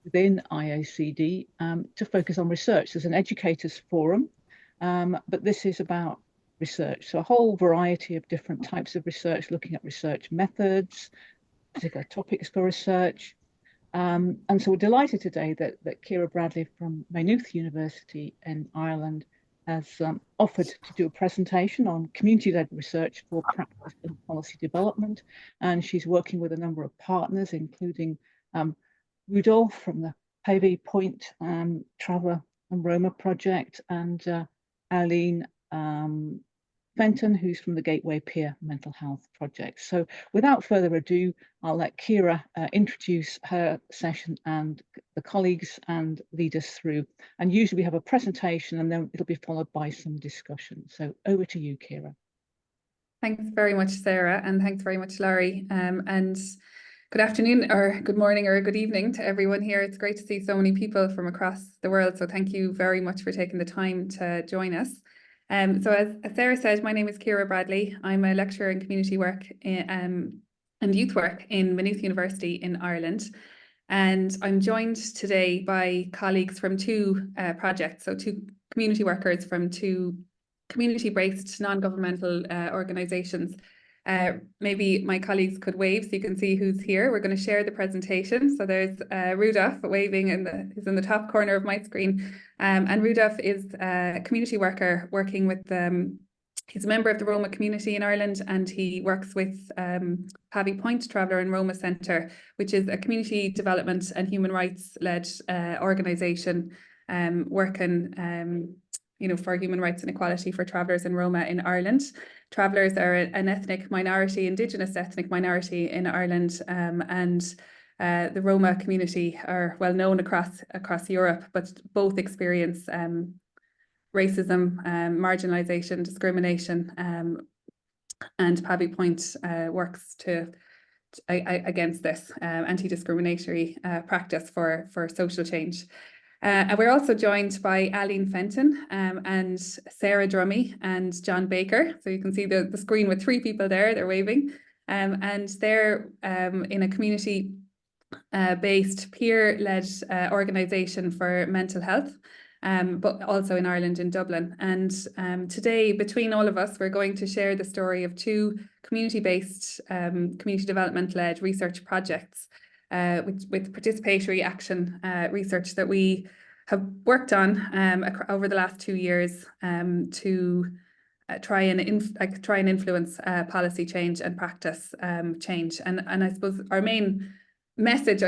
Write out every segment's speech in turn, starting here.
within IACD to focus on research. There's an educators forum, but this is about research. So a whole variety of different types of research, looking at research methods, particular topics for research. And so we're delighted today that Ciara Bradley from Maynooth University in Ireland has offered to do a presentation on community-led research for practice and policy development. And she's working with a number of partners, including Rudolf from the Pavee Point Traveller and Roma project, and Ealain Fenton, who's from the Gateway Peer Mental Health Project. So without further ado, I'll let Ciara introduce her session and the colleagues and lead us through. And usually we have a presentation and then it'll be followed by some discussion. So over to you, Ciara. Thanks very much, Sarah, and thanks very much, Laurie. And good afternoon or good morning or good evening to everyone here. It's great to see so many people from across the world. So thank you very much for taking the time to join us. So as Sarah said, my name is Ciara Bradley. I'm a lecturer in community work and youth work in Maynooth University in Ireland. And I'm joined today by colleagues from two projects, so two community workers from two community-based non-governmental organisations. Maybe my colleagues could wave so you can see who's here. We're going to share the presentation. So there's Rudolf waving is in the top corner of my screen. And Rudolf is a community worker working with, he's a member of the Roma community in Ireland, and he works with Pavee Point Traveller and Roma Centre, which is a community development and human rights led organisation working for human rights and equality for travellers and Roma in Ireland. Travellers are an ethnic minority, Indigenous ethnic minority in Ireland, and the Roma community are well known across Europe, but both experience racism, marginalisation, discrimination, and Pavee Point works against this anti-discriminatory practice for social change. And we're also joined by Ealain Fenton and Sarah Drummy and John Baker. So you can see the screen with three people there, they're waving. And they're in a community-based peer-led organisation for mental health, but also in Ireland, in Dublin. And today, between all of us, we're going to share the story of two community-based, community development-led research projects with participatory action research that we have worked on over the last 2 years to try and influence policy change and practice change. And I suppose our main message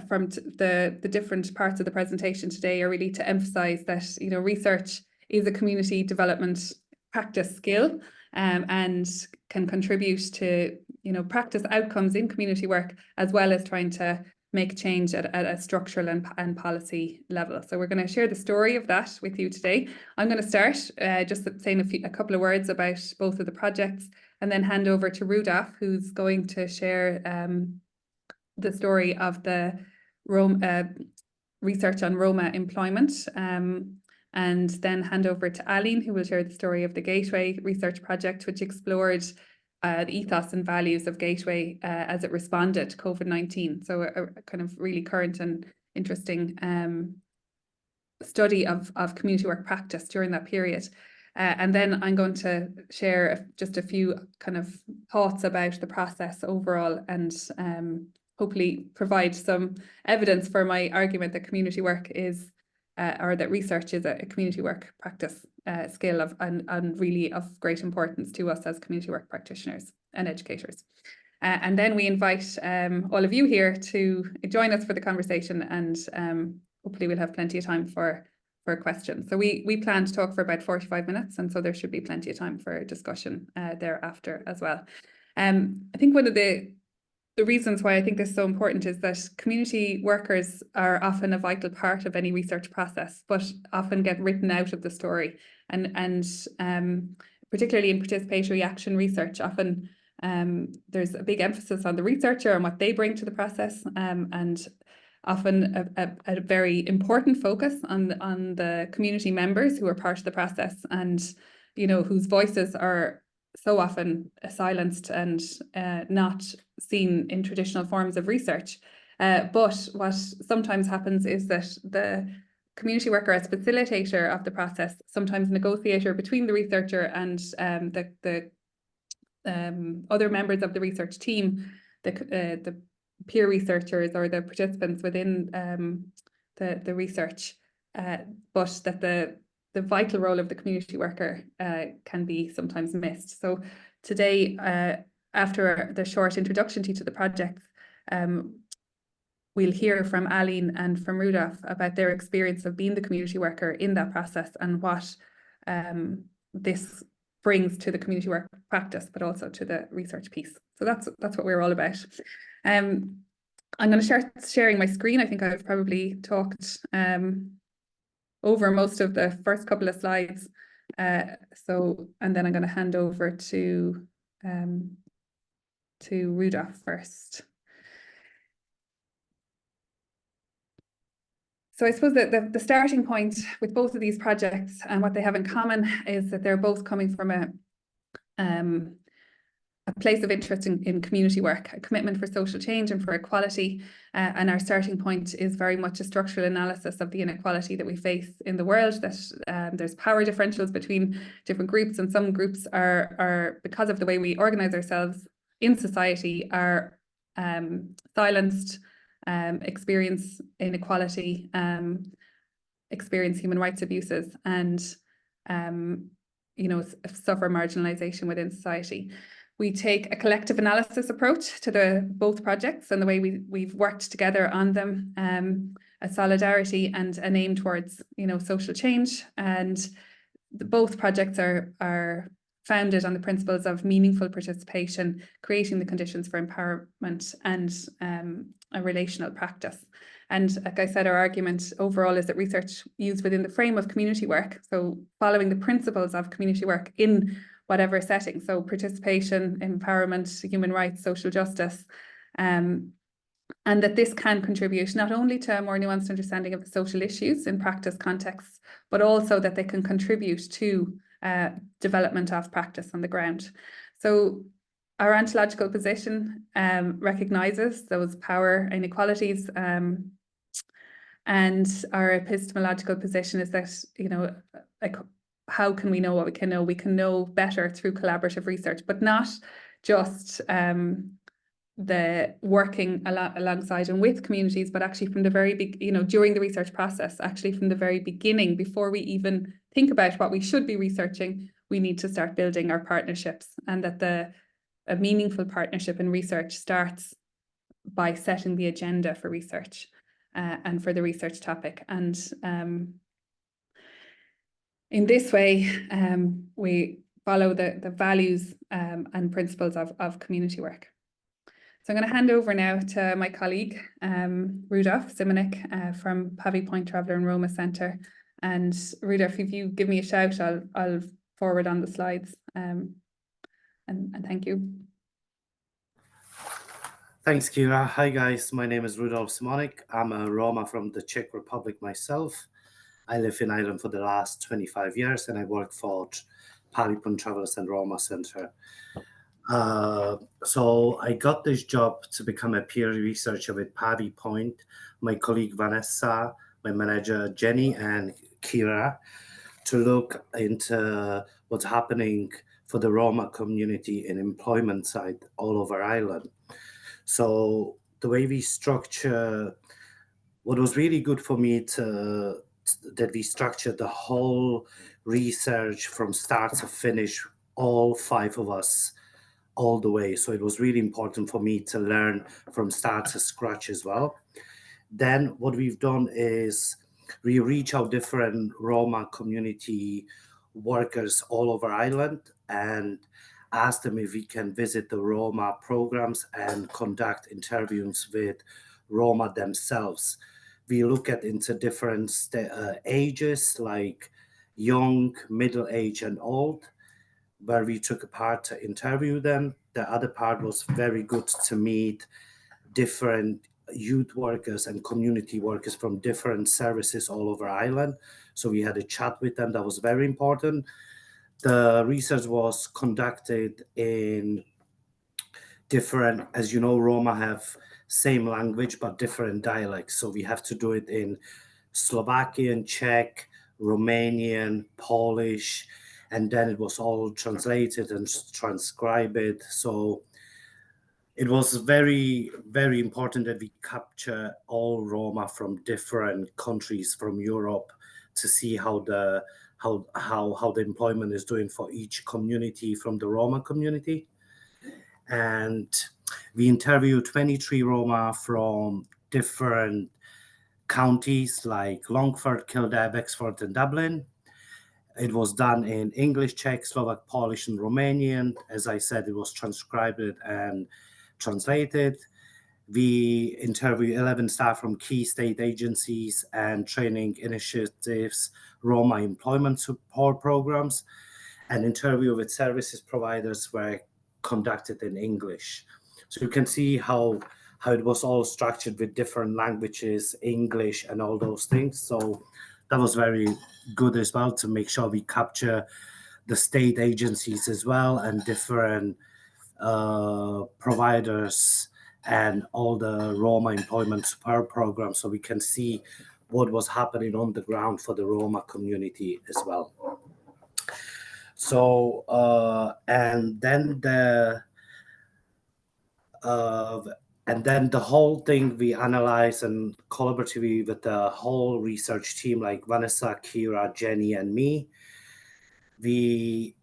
from the different parts of the presentation today are really to emphasize that research is a community development practice skill and can contribute to practice outcomes in community work, as well as trying to make change at a structural and policy level. So we're going to share the story of that with you today. I'm going to start just saying a couple of words about both of the projects, and then hand over to Rudolf, who's going to share the story of the research on Roma employment, and then hand over to Ealain, who will share the story of the Gateway research project, which explored the ethos and values of Gateway as it responded to COVID-19. So a kind of really current and interesting study of community work practice during that period. And then I'm going to share just a few kind of thoughts about the process overall, and hopefully provide some evidence for my argument that community work is or that research is a community work practice skill and really of great importance to us as community work practitioners and educators. And then we invite all of you here to join us for the conversation, and hopefully we'll have plenty of time for questions. So we plan to talk for about 45 minutes, and so there should be plenty of time for discussion thereafter as well. I think one of the reasons why I think this is so important is that community workers are often a vital part of any research process, but often get written out of the story. And particularly in participatory action research, often there's a big emphasis on the researcher and what they bring to the process, and often a very important focus on the community members who are part of the process, and whose voices are so often silenced and not seen in traditional forms of research. But what sometimes happens is that the community worker as facilitator of the process, sometimes negotiator between the researcher and the other members of the research team, the peer researchers or the participants within the research, but that the vital role of the community worker can be sometimes missed. So today, after the short introduction to the project, we'll hear from Ealain and from Rudolf about their experience of being the community worker in that process and what this brings to the community work practice, but also to the research piece. So that's what we're all about. I'm going to start sharing my screen. I think I've probably talked over most of the first couple of slides. And then I'm going to hand over to Rudolf first. So I suppose that the starting point with both of these projects and what they have in common is that they're both coming from a place of interest in community work, a commitment for social change and for equality. And our starting point is very much a structural analysis of the inequality that we face in the world, that there's power differentials between different groups, and some groups are because of the way we organize ourselves in society, are silenced, experience inequality, experience human rights abuses, and suffer marginalization within society. We take a collective analysis approach to both projects and the way we've worked together on them, a solidarity and an aim towards social change. And both projects are founded on the principles of meaningful participation, creating the conditions for empowerment, and a relational practice. And like I said, our argument overall is that research used within the frame of community work, so following the principles of community work in whatever setting, so participation, empowerment, human rights, social justice, and that this can contribute not only to a more nuanced understanding of the social issues in practice contexts, but also that they can contribute to development of practice on the ground. So our ontological position recognises those power inequalities, and our epistemological position is that, like, how can we know what we can know? We can know better through collaborative research, but not just the working alongside and with communities, but actually from the very big, during the research process, actually from the very beginning, before we even think about what we should be researching, we need to start building our partnerships, and that a meaningful partnership in research starts by setting the agenda for research and for the research topic. And in this way, we follow the values and principles of community work. So I'm going to hand over now to my colleague, Rudolf Simonic from Pavee Point Traveller and Roma Centre. And Rudolf, if you give me a shout, I'll forward on the slides. And thank you. Thanks, Ciara. Hi, guys. My name is Rudolf Simonic. I'm a Roma from the Czech Republic myself. I live in Ireland for the last 25 years, and I work for Pavee Point Travellers and Roma Centre. So I got this job to become a peer researcher with Pavee Point, my colleague Vanessa, my manager Jenny, and Ciara, to look into what's happening for the Roma community in employment side all over Ireland. So the way we structure, what was really good for me that we structured the whole research from start to finish, all 5 of us, all the way. So it was really important for me to learn from start to scratch as well. Then what we've done is we reach out different Roma community workers all over Ireland and ask them if we can visit the Roma programs and conduct interviews with Roma themselves. We look at into different ages, like young, middle age, and old, where we took a part to interview them. The other part was very good to meet different youth workers and community workers from different services all over Ireland. So we had a chat with them. That was very important. The research was conducted in different, as you know, Roma have same language but different dialects. So we have to do it in Slovakian, Czech, Romanian, Polish, and then it was all translated and transcribed. So it was very, very important that we capture all Roma from different countries from Europe to see how the employment is doing for each community from the Roma community. And we interviewed 23 Roma from different counties like Longford, Kildare, Wexford, and Dublin. It was done in English, Czech, Slovak, Polish, and Romanian. As I said, it was transcribed and translated. We interviewed 11 staff from key state agencies and training initiatives, Roma employment support programs, and interview with services providers were conducted in English. So you can see how it was all structured with different languages, English, and all those things. So that was very good as well to make sure we capture the state agencies as well and different providers and all the Roma employment support programs, so we can see what was happening on the ground for the Roma community as well. So and then the whole thing we analyze and collaboratively with the whole research team like Vanessa, Ciara, Jenny, and me. We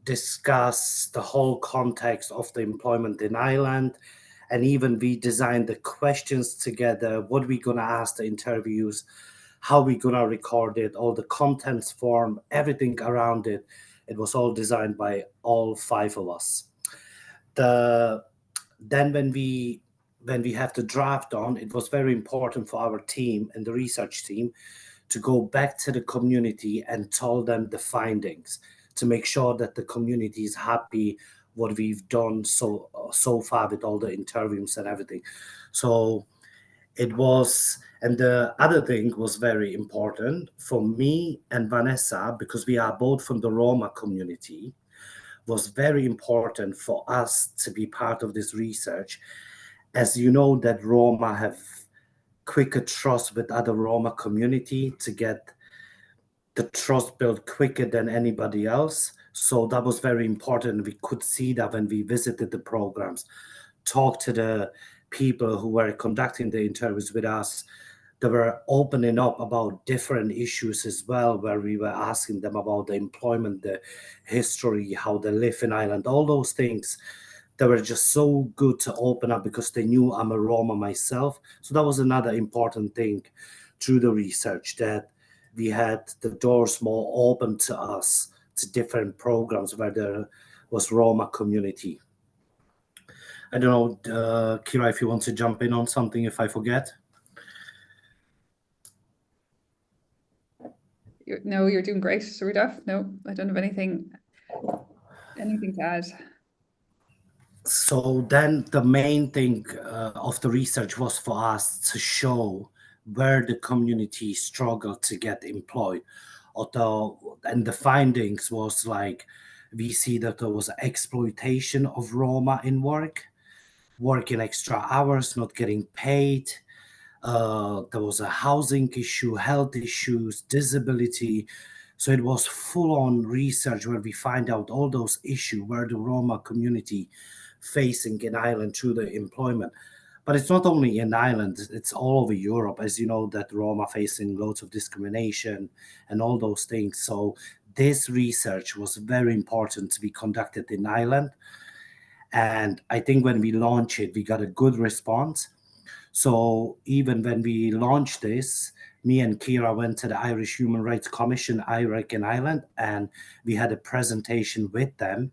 discuss the whole context of the employment in Ireland, and even we designed the questions together, what we're going to ask the interviews, how we're going to record it, all the contents form, everything around it. It was all designed by all 5 of us. Then when we have the draft on, it was very important for our team and the research team to go back to the community and tell them the findings to make sure that the community is happy what we've done so far with all the interviews and everything. So it was, and the other thing was very important for me and Vanessa, because we are both from the Roma community, was very important for us to be part of this research. As you know, that Roma have quicker trust with other Roma community to get the trust built quicker than anybody else. So that was very important. We could see that when we visited the programs, talked to the people who were conducting the interviews with us. They were opening up about different issues as well, where we were asking them about the employment, the history, how they live in Ireland, all those things. They were just so good to open up because they knew I'm a Roma myself. So that was another important thing through the research, that we had the doors more open to us, to different programs where there was Roma community. I don't know, Ciara, if you want to jump in on something if I forget. No, you're doing great, Rudolf. No, I don't have anything to add. So then the main thing of the research was for us to show where the community struggled to get employed. And the findings was like, we see that there was exploitation of Roma in working extra hours, not getting paid. There was a housing issue, health issues, disability. So it was full-on research where we find out all those issues where the Roma community facing in Ireland through the employment. But it's not only in Ireland, it's all over Europe, as you know, that Roma facing loads of discrimination and all those things. So this research was very important to be conducted in Ireland. And I think when we launched it, we got a good response. So even when we launched this, me and Ciara went to the Irish Human Rights Commission, IREC in Ireland, and we had a presentation with them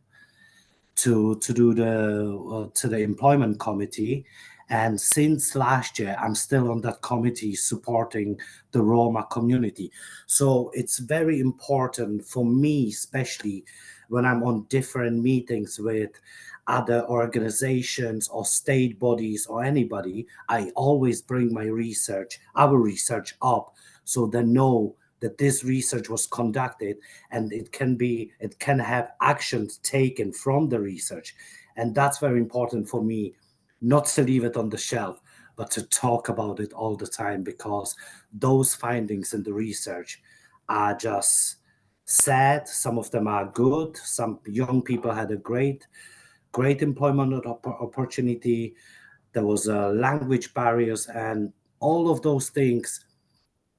to do to the employment committee. And since last year, I'm still on that committee supporting the Roma community. So it's very important for me, especially when I'm on different meetings with other organizations or state bodies or anybody, I always bring my research, our research up, so they know that this research was conducted and it can have actions taken from the research. And that's very important for me, not to leave it on the shelf, but to talk about it all the time, because those findings in the research are just sad. Some of them are good. Some young people had a great employment opportunity. There was language barriers, and all of those things.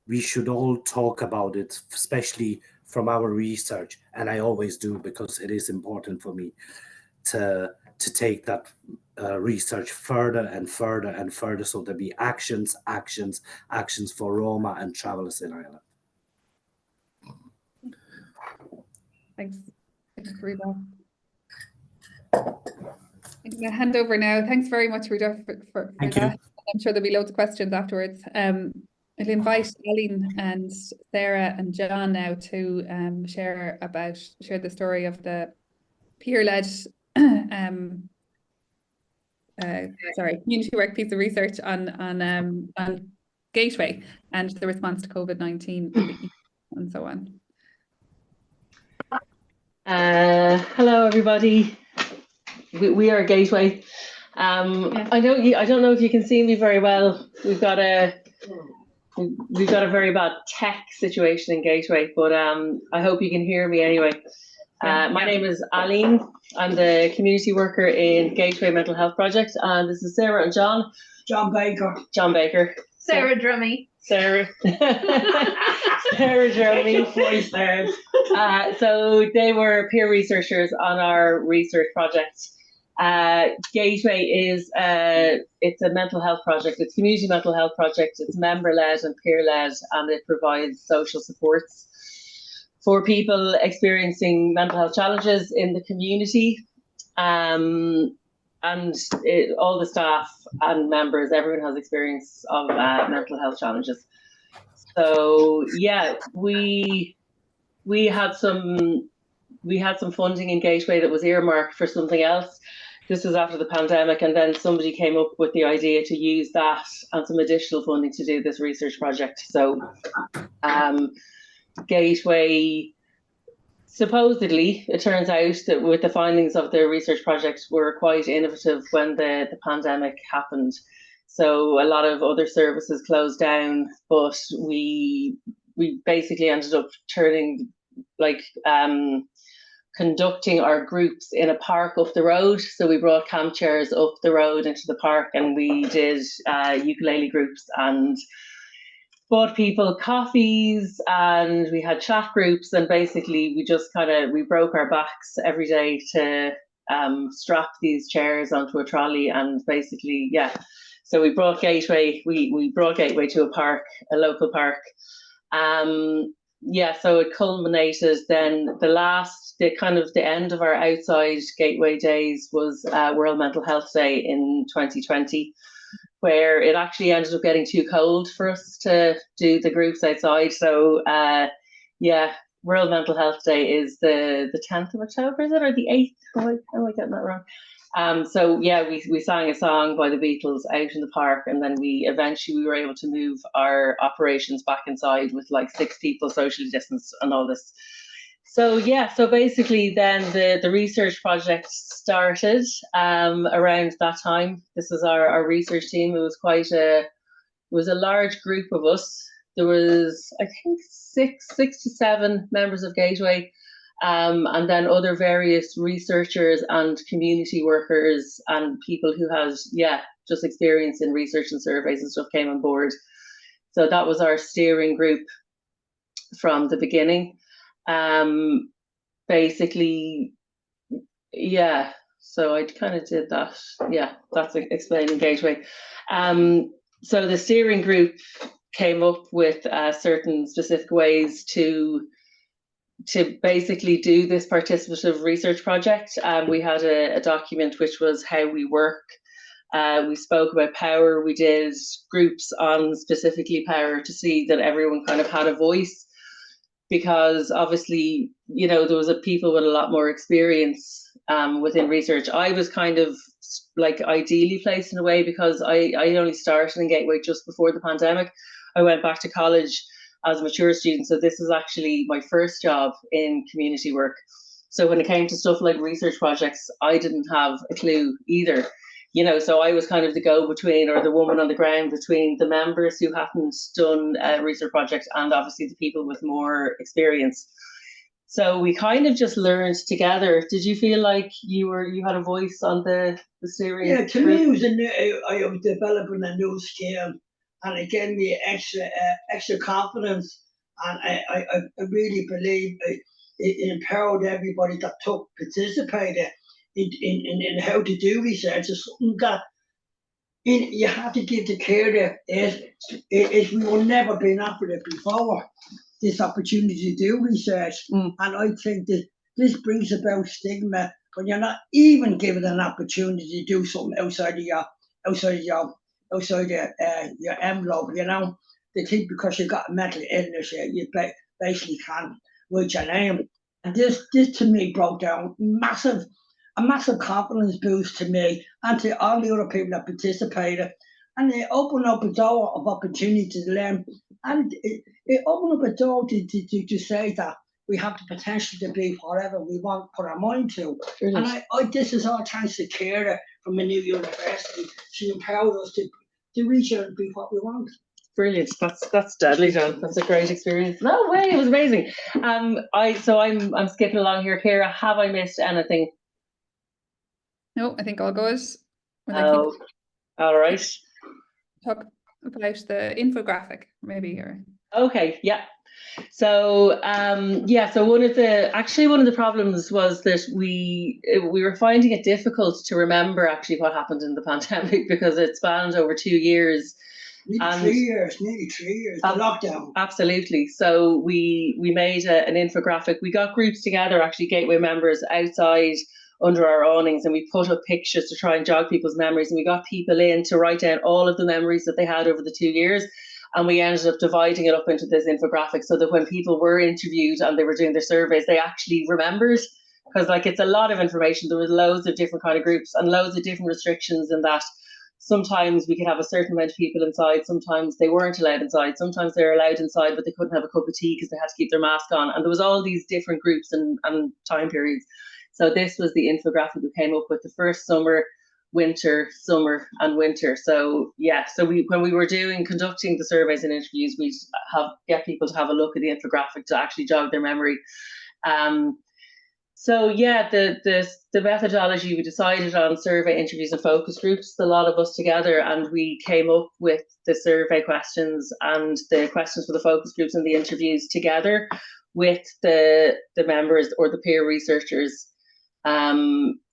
We should all talk about it, especially from our research, and I always do, because it is important for me to take that research further and further and further, so there be actions for Roma and travellers in Ireland. Thanks, Rudolf. I'm going to hand over now. Thanks very much, Rudolf, for that. I'm sure there'll be loads of questions afterwards. I'll invite Ealain and Ciara and John now to share the story of the peer-led community work piece of research on Gateway and the response to COVID-19 and so on. Hello, everybody. We are Gateway. Yeah. I don't know if you can see me very well. We've got a very bad tech situation in Gateway, but I hope you can hear me anyway. My name is Ealain. I'm the community worker in Gateway Mental Health Project, and this is Ciara and John. John Baker. Ciara Drummy. Ciara Drummy. Voice there. So they were peer researchers on our research project. Gateway is it's a mental health project. It's a community mental health project. It's member-led and peer-led, and it provides social supports for people experiencing mental health challenges in the community. All the staff and members, everyone has experience of mental health challenges. So yeah, we had some funding in Gateway that was earmarked for something else. This was after the pandemic, and then somebody came up with the idea to use that and some additional funding to do this research project. So Gateway, supposedly, it turns out that with the findings of the research project were quite innovative when the pandemic happened. So a lot of other services closed down, but we basically ended up conducting our groups in a park up the road. So we brought camp chairs up the road into the park, and we did ukulele groups and bought people coffees, and we had chat groups, and basically we broke our backs every day to strap these chairs onto a trolley, and basically, yeah. So we brought Gateway, we brought Gateway to a park, a local park. Yeah, so it culminated then. The end of our outside Gateway days was World Mental Health Day in 2020, where it actually ended up getting too cold for us to do the groups outside. So yeah, World Mental Health Day is the 10th of October, is it, or the 8th? Am I getting that wrong? So yeah, we sang a song by the Beatles out in the park, and then we were able to move our operations back inside with like 6 people socially distanced and all this. So yeah, so basically then the research project started around that time. This was our research team. It was a large group of us. There was, I think, six to seven members of Gateway. And then other various researchers and community workers and people who had, just experience in research and surveys and stuff came on board. So that was our steering group from the beginning. Basically, yeah, so I kind of did that. Yeah, that's explaining Gateway. So the steering group came up with certain specific ways to basically do this participative research project. We had a document which was how we work. We spoke about power. We did groups on specifically power to see that everyone kind of had a voice, because obviously, there was people with a lot more experience within research. I was kind of like ideally placed in a way because I only started in Gateway just before the pandemic. I went back to college as a mature student, so this was actually my first job in community work. So when it came to stuff like research projects, I didn't have a clue either. you know, so I was kind of the go-between or the woman on the ground between the members who hadn't done a research project and obviously the people with more experience. So we kind of just learned together. Did you feel like you had a voice on the steering? Yeah, to me, I was developing a new skill, and it gave me extra confidence, and I really believe it empowered everybody that participated in how to do research. It's something that you have to give the care that is we will never been offered it before, this opportunity to do research. And I think that this brings about stigma when you're not even given an opportunity to do something outside your envelope, you know. They think because you've got a mental illness, you basically can't reach your name. And this to me brought down a massive confidence boost to me and to all the other people that participated. And it opened up a door of opportunity to learn. And it opened up a door to say that we have the potential to be whatever we want to put our mind to. Brilliant. And I this is all thanks to Ciara from Maynooth University. She empowered us to reach out and be what we want. Brilliant. That's deadly, John. That's a great experience. No way, it was amazing. I'm skipping along here. Ciara, have I missed anything? No, I think all goes. Oh, all right. Talk about the infographic, maybe, or okay, yeah. So so one of the problems was that we were finding it difficult to remember actually what happened in the pandemic because it spanned over 2 years. Nearly 3 years, the lockdown. Absolutely. So we made an infographic. We got groups together, actually Gateway members outside under our awnings, and we put up pictures to try and jog people's memories, and we got people in to write down all of the memories that they had over the 2 years, and we ended up dividing it up into this infographic so that when people were interviewed and they were doing their surveys, they actually remembered, because like it's a lot of information. There were loads of different kind of groups and loads of different restrictions in that. Sometimes we could have a certain amount of people inside, sometimes they weren't allowed inside, sometimes they were allowed inside but they couldn't have a cup of tea because they had to keep their mask on, and there was all these different groups and time periods. So this was the infographic we came up with: the first summer, winter, summer, and winter. So yeah, so when we were conducting the surveys and interviews, we'd get people to have a look at the infographic to actually jog their memory. So yeah, the methodology, we decided on survey, interviews, and focus groups, a lot of us together, and we came up with the survey questions and the questions for the focus groups and the interviews together with the members or the peer researchers.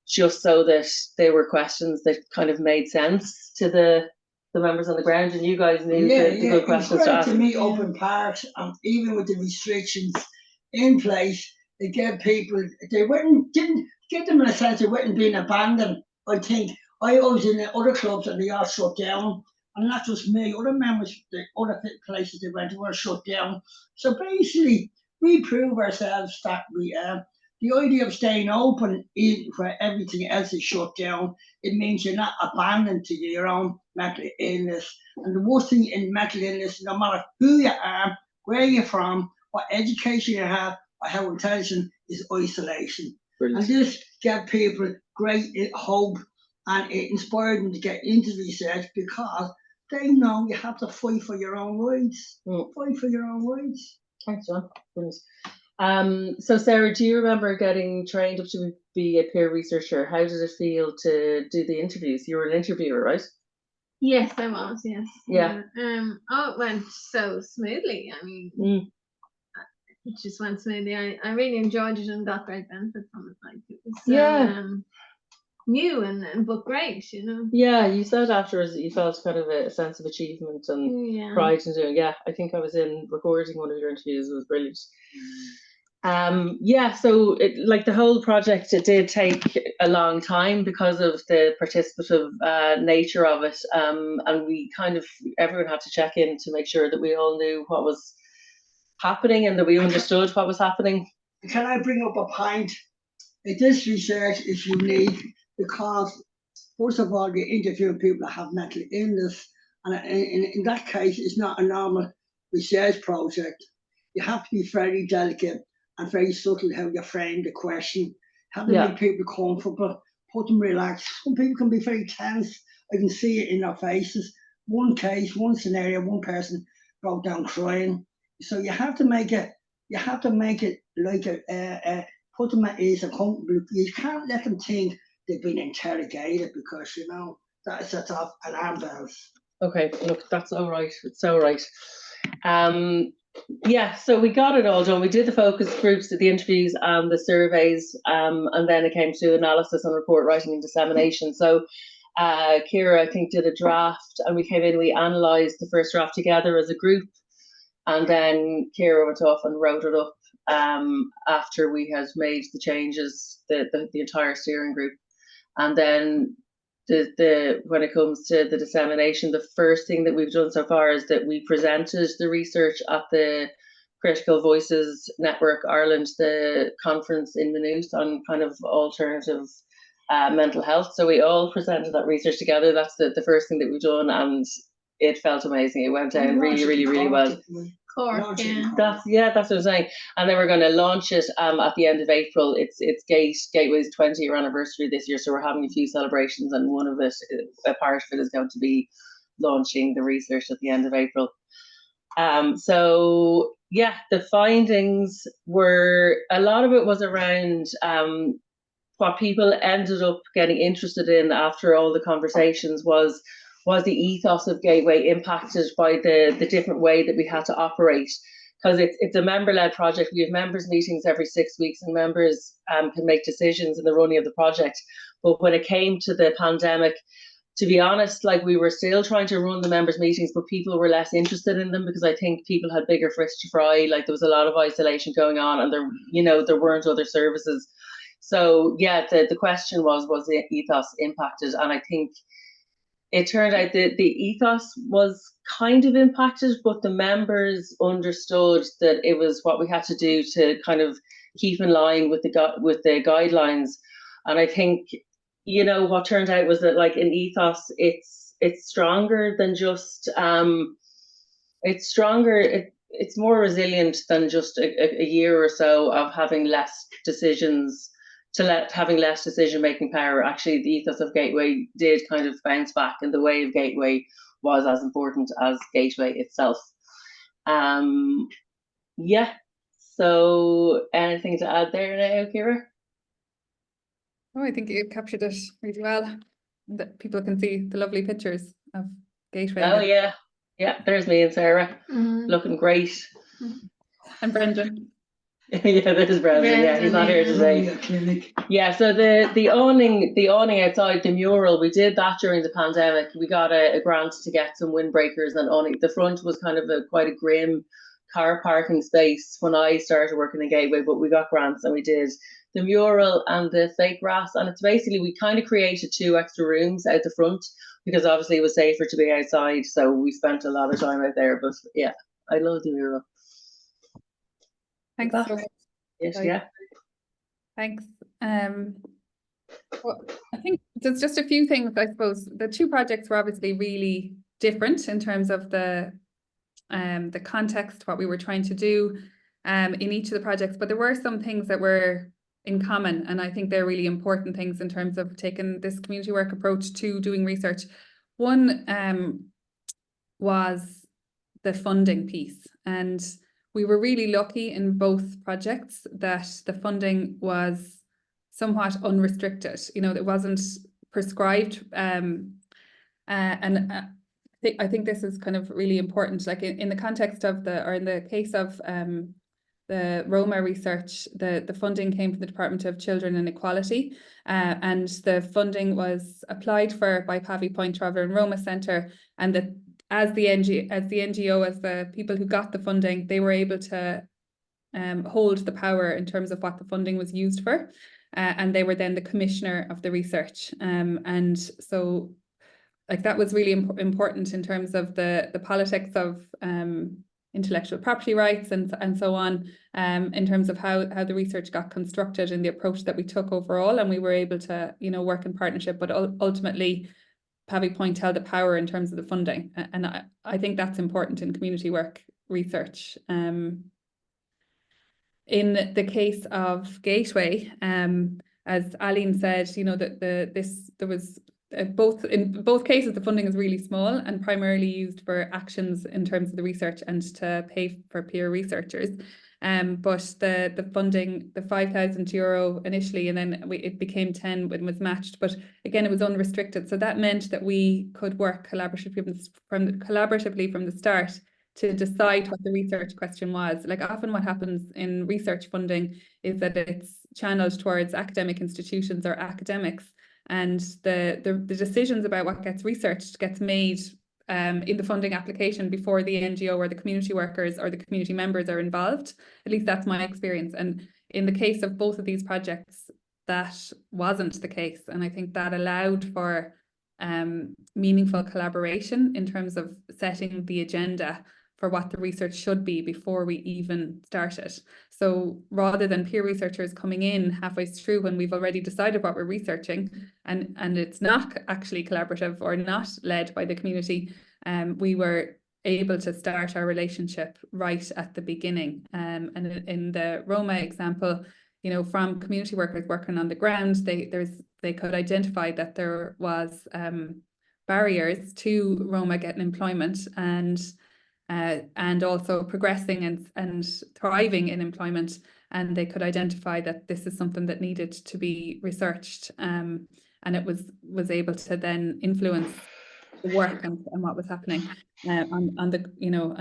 Just so that they were questions that kind of made sense to the members on the ground, and you guys knew the good questions to ask. To meet open parks, even with the restrictions in place, they gave people, didn't get them in a sense they weren't being abandoned. I think I was in the other clubs and they all shut down, and not just me, other members, the other places they went were shut down. So basically, we prove ourselves that the idea of staying open where everything else is shut down, it means you're not abandoned to your own mental illness. And the worst thing in mental illness, no matter who you are, where you're from, what education you have, or how intelligent, is isolation. Brilliant. And this gave people great hope, and it inspired them to get into research because they know you have to fight for your own rights. Fight for your own rights. Thanks, John. Brilliant. So Sarah, do you remember getting trained up to be a peer researcher? How did it feel to do the interviews? You were an interviewer, right? Yes, I was. Yes. Yeah. It went so smoothly. I mean, it just went smoothly. I really enjoyed it and got great benefit from it. Like it was so, new but great, you know. Yeah, you said afterwards that you felt kind of a sense of achievement and pride in doing. Yeah, I think I was in recording one of your interviews. It was brilliant. So the whole project, it did take a long time because of the participative nature of it, and we everyone had to check in to make sure that we all knew what was happening and that we understood what was happening. Can I bring up a point? This research is unique because, first of all, you're interviewing people that have mental illness, and in that case, it's not a normal research project. You have to be very delicate and very subtle how you frame the question, how to make people comfortable put them relaxed. Some people can be very tense. I can see it in their faces. One case, one scenario, one person broke down crying. So you have to make it. You have to make it like put them at ease and comfortable. You can't let them think they've been interrogated, because you know that sets off alarm bells. Okay, look, that's all right. It's so right. Yeah, so we got it all done. We did the focus groups, the interviews, the surveys, and then it came to analysis and report writing and dissemination. So Ciara, I think, did a draft, and we came in, we analysed the first draft together as a group, and then Ciara went off and wrote it up after we had made the changes, the entire steering group. And then when it comes to the dissemination, the first thing that we've done so far is that we presented the research at the Critical Voices Network Ireland, the conference in Maynooth on kind of alternative mental health. So we all presented that research together. That's the first thing that we've done, and it felt amazing. It went down really well. Cork, yeah. That's what I'm saying. And then we're going to launch it at the end of April. It's Gateway's 20-year anniversary this year, so we're having a few celebrations, and one of it, a part of it, is going to be launching the research at the end of April. So yeah, the findings were, a lot of it was around what people ended up getting interested in after all the conversations was the ethos of Gateway impacted by the different way that we had to operate. Because it's a member-led project. We have members meetings every 6 weeks, and members can make decisions in the running of the project. But when it came to the pandemic, to be honest, like, we were still trying to run the members meetings, but people were less interested in them because I think people had bigger fish to fry. Like, there was a lot of isolation going on, and there weren't other services. So yeah, the question was the ethos impacted? And I think it turned out that the ethos was kind of impacted, but the members understood that it was what we had to do to kind of keep in line with the guidelines. And I think, what turned out was that, like, an ethos, it's stronger than just it's stronger. It's more resilient than just a year or so of having less decisions. Having less decision-making power. Actually, the ethos of Gateway did kind of bounce back, and the way of Gateway was as important as Gateway itself. Yeah. So, anything to add there now, Ciara? Oh, I think you captured it really well. That people can see the lovely pictures of Gateway. Oh yeah, there's me and Sarah, looking great. And Brendan. Yeah, there's Brendan. Yeah, he's not here today. Yeah, so the awning outside, the mural, we did that during the pandemic. We got a grant to get some windbreakers and awning. The front was kind of quite a grim car parking space when I started working in Gateway, but we got grants and we did the mural and the fake grass. And it's basically, we kind of created 2 extra rooms out the front because obviously it was safer to be outside. So we spent a lot of time out there. But yeah, I love the mural. Thanks so much. Yes, yeah. Thanks. Well, I think there's just a few things. I suppose the 2 projects were obviously really different in terms of the context, what we were trying to do in each of the projects, but there were some things that were in common, and I think they're really important things in terms of taking this community work approach to doing research. One was the funding piece, and we were really lucky in both projects that the funding was somewhat unrestricted. It wasn't prescribed, and I think this is kind of really important. Like in the context of in the case of the Roma research, the funding came from the Department of Children and Equality, and the funding was applied for by Pavee Point Traveller and Roma Centre, and as the NGO, as the people who got the funding, they were able to hold the power in terms of what the funding was used for, and they were then the commissioner of the research, and so, like, that was really important in terms of the politics of intellectual property rights and so on, in terms of how the research got constructed and the approach that we took overall, and we were able to work in partnership, but ultimately Pavee Point held the power in terms of the funding, and I think that's important in community work research. In the case of Gateway, as Ealain said, you know, that there was in both cases the funding is really small and primarily used for actions in terms of the research and to pay for peer researchers. But the funding, the €5,000 initially, and then it became 10 when it was matched. But again, it was unrestricted, so that meant that we could work collaboratively from the start to decide what the research question was. Like often what happens in research funding is that it's channeled towards academic institutions or academics, and the decisions about what gets researched gets made in the funding application before the NGO or the community workers or the community members are involved. At least that's my experience. And in the case of both of these projects, that wasn't the case. And I think that allowed for meaningful collaboration in terms of setting the agenda for what the research should be before we even started. So rather than peer researchers coming in halfway through when we've already decided what we're researching and it's not actually collaborative or not led by the community, we were able to start our relationship right at the beginning. And in the Roma example, you know, from community workers working on the ground, they could identify that there was barriers to Roma getting employment and also progressing and thriving in employment, and they could identify that this is something that needed to be researched, and it was able to then influence the work and what was happening on the, you know,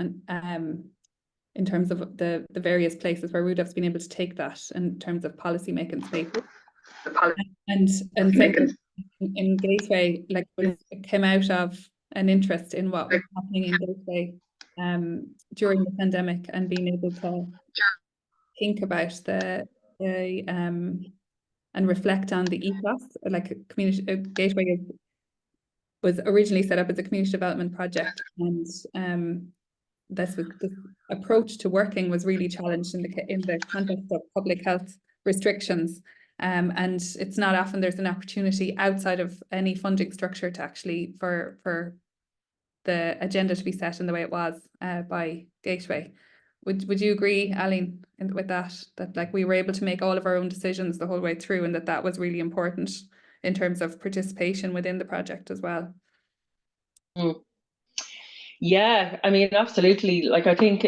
in terms of the various places where Rudolf's been able to take that in terms of policy making spaces. And in Gateway, like it came out of an interest in what was happening in Gateway during the pandemic, and being able to think about and reflect on the ethos. Like community Gateway was originally set up as a community development project, and this approach to working was really challenged in the context of public health restrictions. And it's not often there's an opportunity outside of any funding structure to actually for the agenda to be set in the way it was by Gateway. Would you agree, Ealain, with that like we were able to make all of our own decisions the whole way through, and that was really important in terms of participation within the project as well? Yeah, I mean, absolutely. Like I think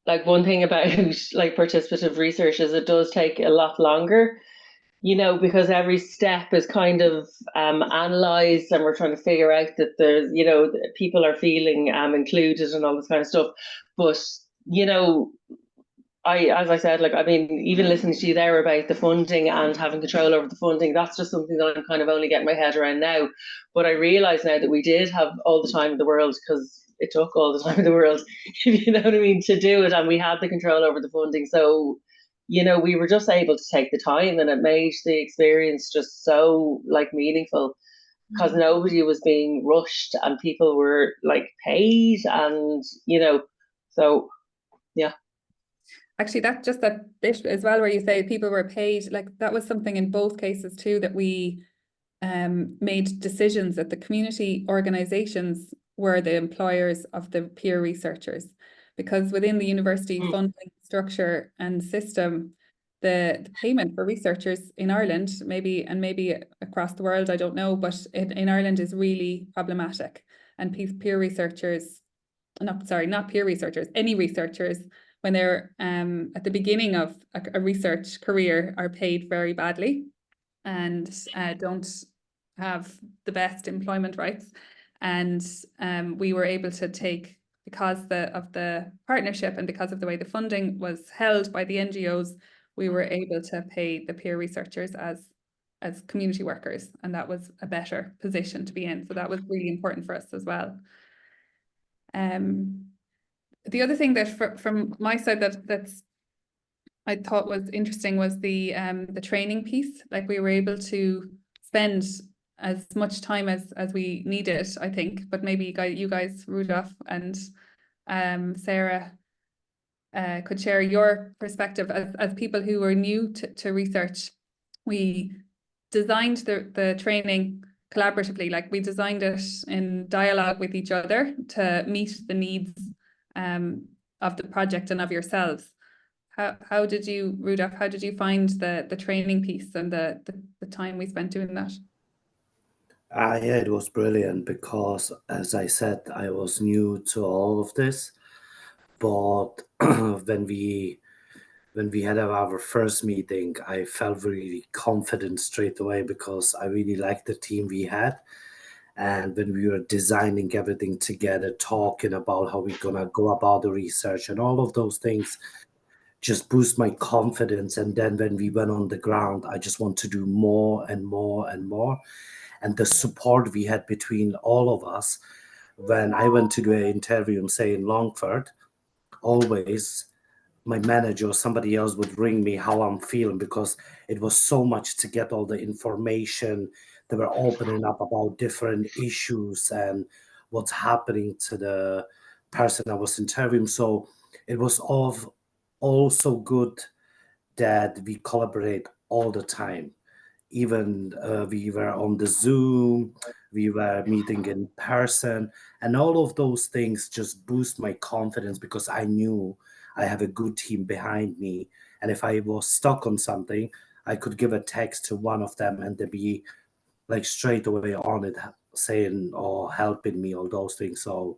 like one thing about like participative research is it does take a lot longer, you know, because every step is kind of analysed, and we're trying to figure out that there's, you know, people are feeling included and all this kind of stuff. But, you know, as I said, like, I mean, even listening to you there about the funding and having control over the funding, that's just something that I'm kind of only getting my head around now. But I realise now that we did have all the time in the world, because it took all the time in the world, if you know what I mean, to do it, and we had the control over the funding. So, you know, we were just able to take the time, and it made the experience just so like meaningful, because nobody was being rushed and people were like paid, and you know, so yeah. Actually, that bit as well where you say people were paid, like that was something in both cases too, that we made decisions that the community organisations were the employers of the peer researchers, because within the university funding structure and system, the payment for researchers in Ireland, maybe across the world, I don't know, but in Ireland is really problematic. And peer researchers, not peer researchers, any researchers, when they're at the beginning of a research career, are paid very badly and don't have the best employment rights. And we were able to take, because of the partnership and because of the way the funding was held by the NGOs, we were able to pay the peer researchers as community workers, and that was a better position to be in. So that was really important for us as well. The other thing that from my side that's I thought was interesting was the training piece. Like we were able to spend as much time as we needed, I think, but maybe you guys, Rudolf and Ciara, could share your perspective as people who were new to research. We designed the training collaboratively, like we designed it in dialogue with each other to meet the needs of the project and of yourselves. how did you, Rudolf, how did you find the training piece and the time we spent doing that? Yeah, it was brilliant because, as I said, I was new to all of this. But when we had our first meeting, I felt really confident straight away because I really liked the team we had. And when we were designing everything together, talking about how we're gonna go about the research and all of those things, just boost my confidence. And then when we went on the ground, I just want to do more and more and more. And the support we had between all of us, when I went to do an interview, say in Longford, always my manager or somebody else would ring me how I'm feeling, because it was so much to get all the information. They were opening up about different issues and what's happening to the person I was interviewing. So it was also good that we collaborate all the time. Even we were on the Zoom, we were meeting in person, and all of those things just boost my confidence because I knew I have a good team behind me. And if I was stuck on something, I could give a text to one of them and they'd be like straight away on it, saying or helping me, all those things. So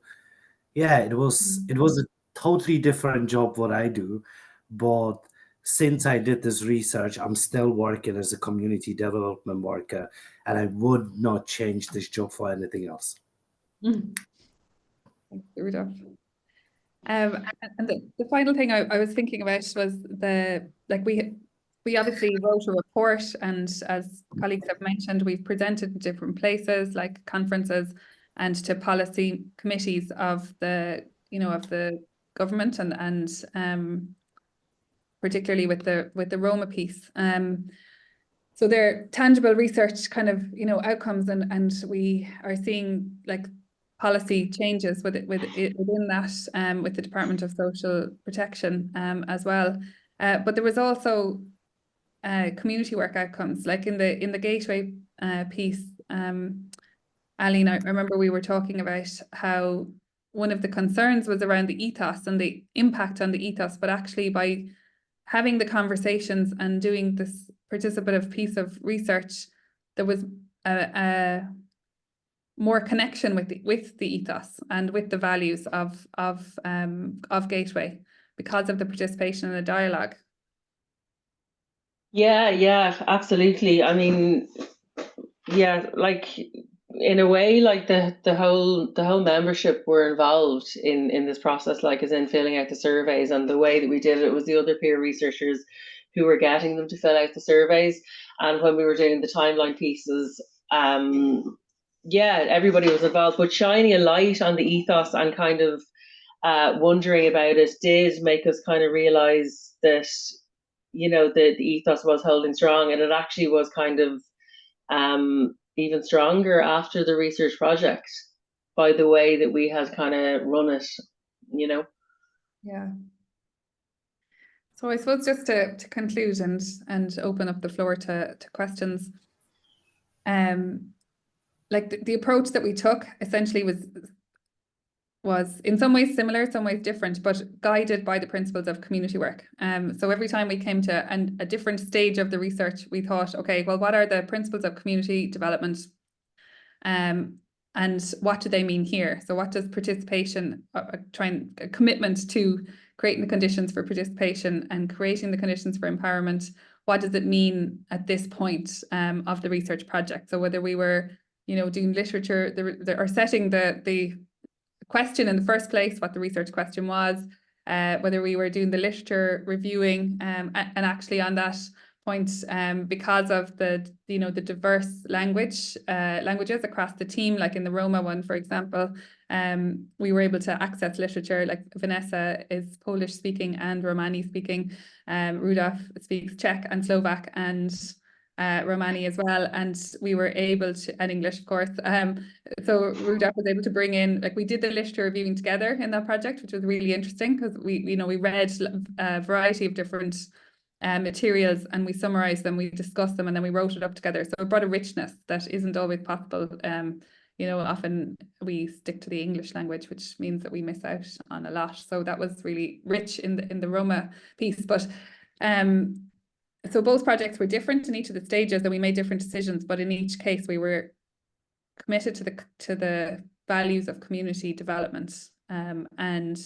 yeah, it was a totally different job what I do, but since I did this research, I'm still working as a community development worker, and I would not change this job for anything else. Thanks, Rudolf. And the final thing I was thinking about was we obviously wrote a report, and as colleagues have mentioned, we've presented in different places like conferences and to policy committees of the government and particularly with the Roma piece. So they're tangible research kind of outcomes, and we are seeing like policy changes within that with the Department of Social Protection as well. But there was also community work outcomes, like in the Gateway piece. Ealain, I remember we were talking about how one of the concerns was around the ethos and the impact on the ethos, but actually by having the conversations and doing this participative piece of research, there was a more connection with the ethos and with the values of Gateway because of the participation and the dialogue. Yeah, absolutely. I mean, yeah, like in a way, like the whole membership were involved in this process, like as in filling out the surveys, and the way that we did it was the other peer researchers who were getting them to fill out the surveys. And when we were doing the timeline pieces, yeah, everybody was involved, but shining a light on the ethos and kind of wondering about it did make us kind of realize that the ethos was holding strong, and it actually was kind of even stronger after the research project by the way that we had kind of run it. Yeah. So I suppose just to conclude and open up the floor to questions, like the approach that we took essentially was in some ways similar, some ways different, but guided by the principles of community work. So every time we came to a different stage of the research, we thought, okay, well, what are the principles of community development? And what do they mean here? So what does participation, a commitment to creating the conditions for participation and creating the conditions for empowerment, what does it mean at this point of the research project? So whether we were, doing literature, or setting the question in the first place, what the research question was, whether we were doing the literature reviewing, and actually on that point, because of the diverse languages across the team, like in the Roma one, for example, we were able to access literature. Like Vanessa is Polish speaking and Romani speaking. Rudolf speaks Czech and Slovak and Romani as well, and we were able to, and English of course, so Rudolf was able to bring in, like we did the literature reviewing together in that project, which was really interesting because we read a variety of different materials and we summarized them, we discussed them, and then we wrote it up together. So it brought a richness that isn't always possible you know, often we stick to the English language, which means that we miss out on a lot. So that was really rich in the Roma piece. But so both projects were different in each of the stages, and we made different decisions, but in each case we were committed to the values of community development, and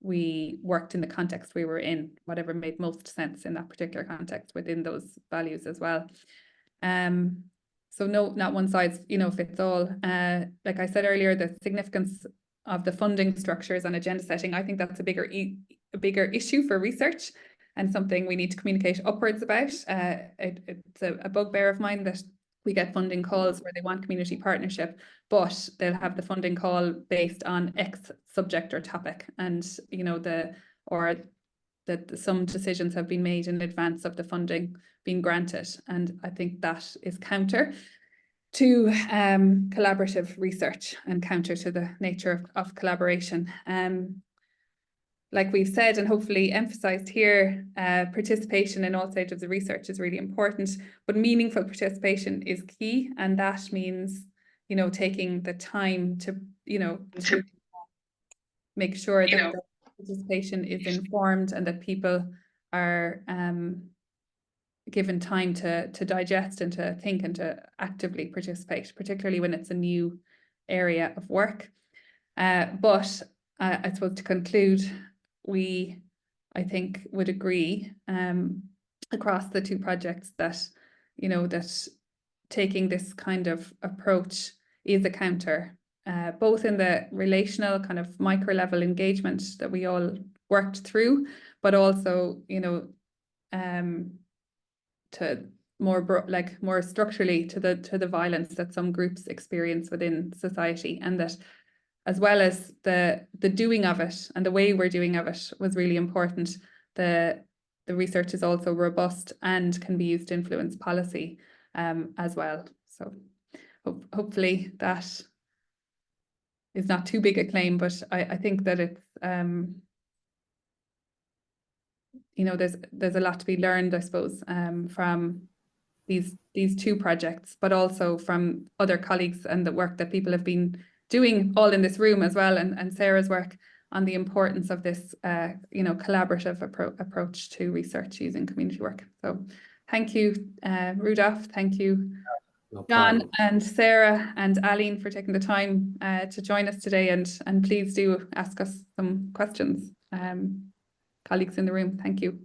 we worked in the context we were in, whatever made most sense in that particular context within those values as well. So no, not one size, you know, fits all. Like I said earlier, the significance of the funding structures and agenda setting, I think that's a bigger issue for research, and something we need to communicate upwards about. It's a bugbear of mine that we get funding calls where they want community partnership, but they'll have the funding call based on X subject or topic, and you know, some decisions have been made in advance of the funding being granted, and I think that is counter to collaborative research and counter to the nature of collaboration. Like we've said and hopefully emphasised here, participation in all stages of research is really important, but meaningful participation is key, and that means, you know, taking the time to, you know, to make sure that the participation is informed and that people are given time to digest and to think and to actively participate, particularly when it's a new area of work. But I suppose to conclude, I think would agree across the two projects that, you know, that taking this kind of approach is a counter, both in the relational kind of micro level engagement that we all worked through, but also, you know, to more structurally to the violence that some groups experience within society, and that as well as the doing of it and the way we're doing of it was really important. The research is also robust and can be used to influence policy as well. So hopefully that is not too big a claim, but I think that it's you know, there's a lot to be learned, I suppose, from these two projects, but also from other colleagues and the work that people have been doing all in this room as well, and Sarah's work on the importance of this, you know, collaborative approach to research using community work. So thank you, Rudolf, thank you, John and Sarah and Ealain for taking the time to join us today, and please do ask us some questions. Colleagues in the room, thank you.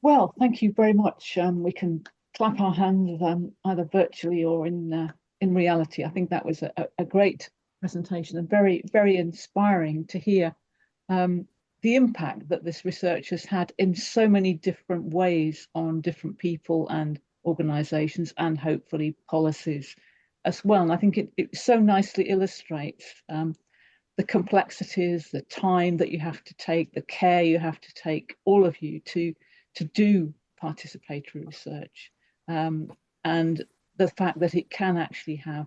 Well, thank you very much. We can clap our hands either virtually or in reality. I think that was a great presentation and very, very inspiring to hear the impact that this research has had in so many different ways on different people and organisations, and hopefully policies as well. And I think it so nicely illustrates the complexities, the time that you have to take, the care you have to take, all of you, to do participatory research, and the fact that it can actually have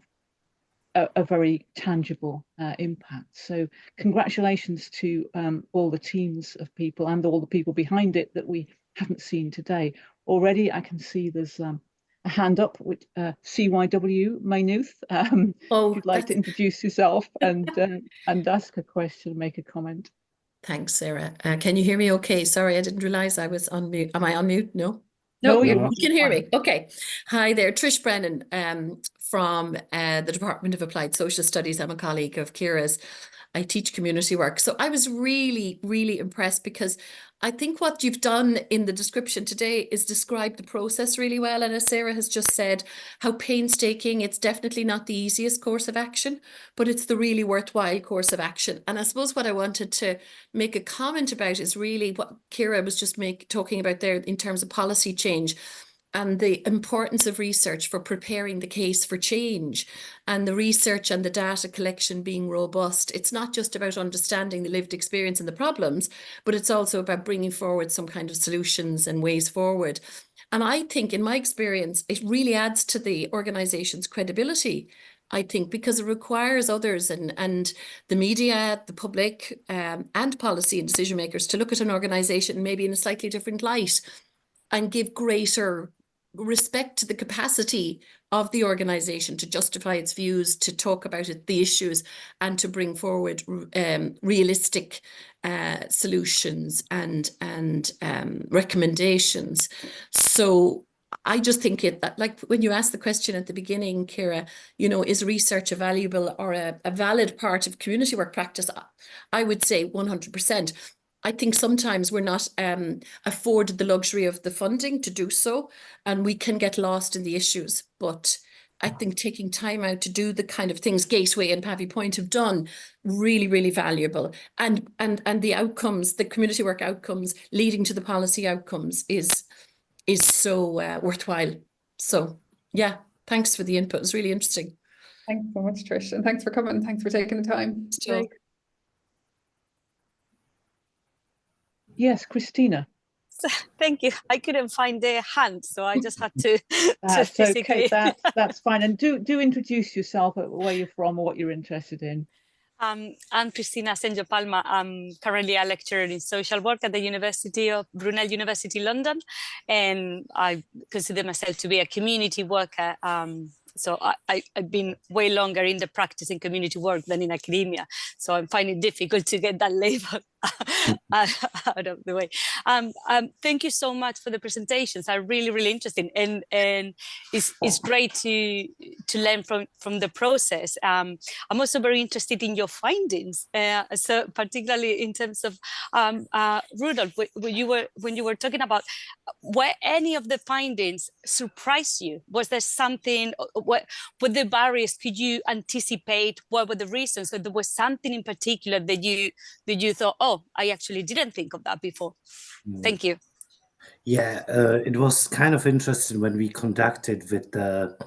a very tangible impact. So congratulations to all the teams of people and all the people behind it that we haven't seen today. Already I can see there's a hand up with CYW Maynooth. If you'd like to introduce yourself and ask a question, make a comment. Thanks, Sarah. Can you hear me okay? Sorry, I didn't realize I was on mute. Am I on mute? No? No, you can hear me. Okay. Hi there, Trish Brennan from the Department of Applied Social Studies. I'm a colleague of Ciara's. I teach community work. So I was really, really impressed, because I think what you've done in the description today is describe the process really well. And as Sarah has just said, how painstaking, it's definitely not the easiest course of action, but it's the really worthwhile course of action. And I suppose what I wanted to make a comment about is really what Ciara was just talking about there in terms of policy change, and the importance of research for preparing the case for change, and the research and the data collection being robust. It's not just about understanding the lived experience and the problems, but it's also about bringing forward some kind of solutions and ways forward. And I think, in my experience, it really adds to the organisation's credibility, I think, because it requires others and the media, the public, and policy and decision makers to look at an organisation maybe in a slightly different light and give greater respect the capacity of the organization to justify its views, to talk about the issues, and to bring forward realistic solutions and recommendations. So I just think that, like when you asked the question at the beginning, Ciara, you know, is research a valuable or a valid part of community work practice? I would say 100%. I think sometimes we're not afforded the luxury of the funding to do so, and we can get lost in the issues. But I think taking time out to do the kind of things Gateway and Pavee Point have done, really, really valuable. And the outcomes, the community work outcomes leading to the policy outcomes is so worthwhile. So yeah, thanks for the input. It was really interesting. Thanks so much, Trish, and thanks for coming. Thanks for taking the time. So, Yes, Christina. Thank you. I couldn't find the hand, so I just had to That's physically. okay. That's fine. And do introduce yourself, where you're from, or what you're interested in. I'm Cristina Senjo Palma. I'm currently a lecturer in social work at the University of Brunel University, London, and I consider myself to be a community worker. So I've been way longer in the practice in community work than in academia. So I'm finding it difficult to get that label out of the way. Thank you so much for the presentations. Are really, really interesting, and it's great to learn from the process. I'm also very interested in your findings. So particularly in terms of Rudolf, when you were talking about, were any of the findings surprise you? Was there something? What the barriers? Could you anticipate? What were the reasons? So there was something in particular that you thought, oh, I actually didn't think of that before. Thank you. Yeah, it was kind of interesting when we conducted with the,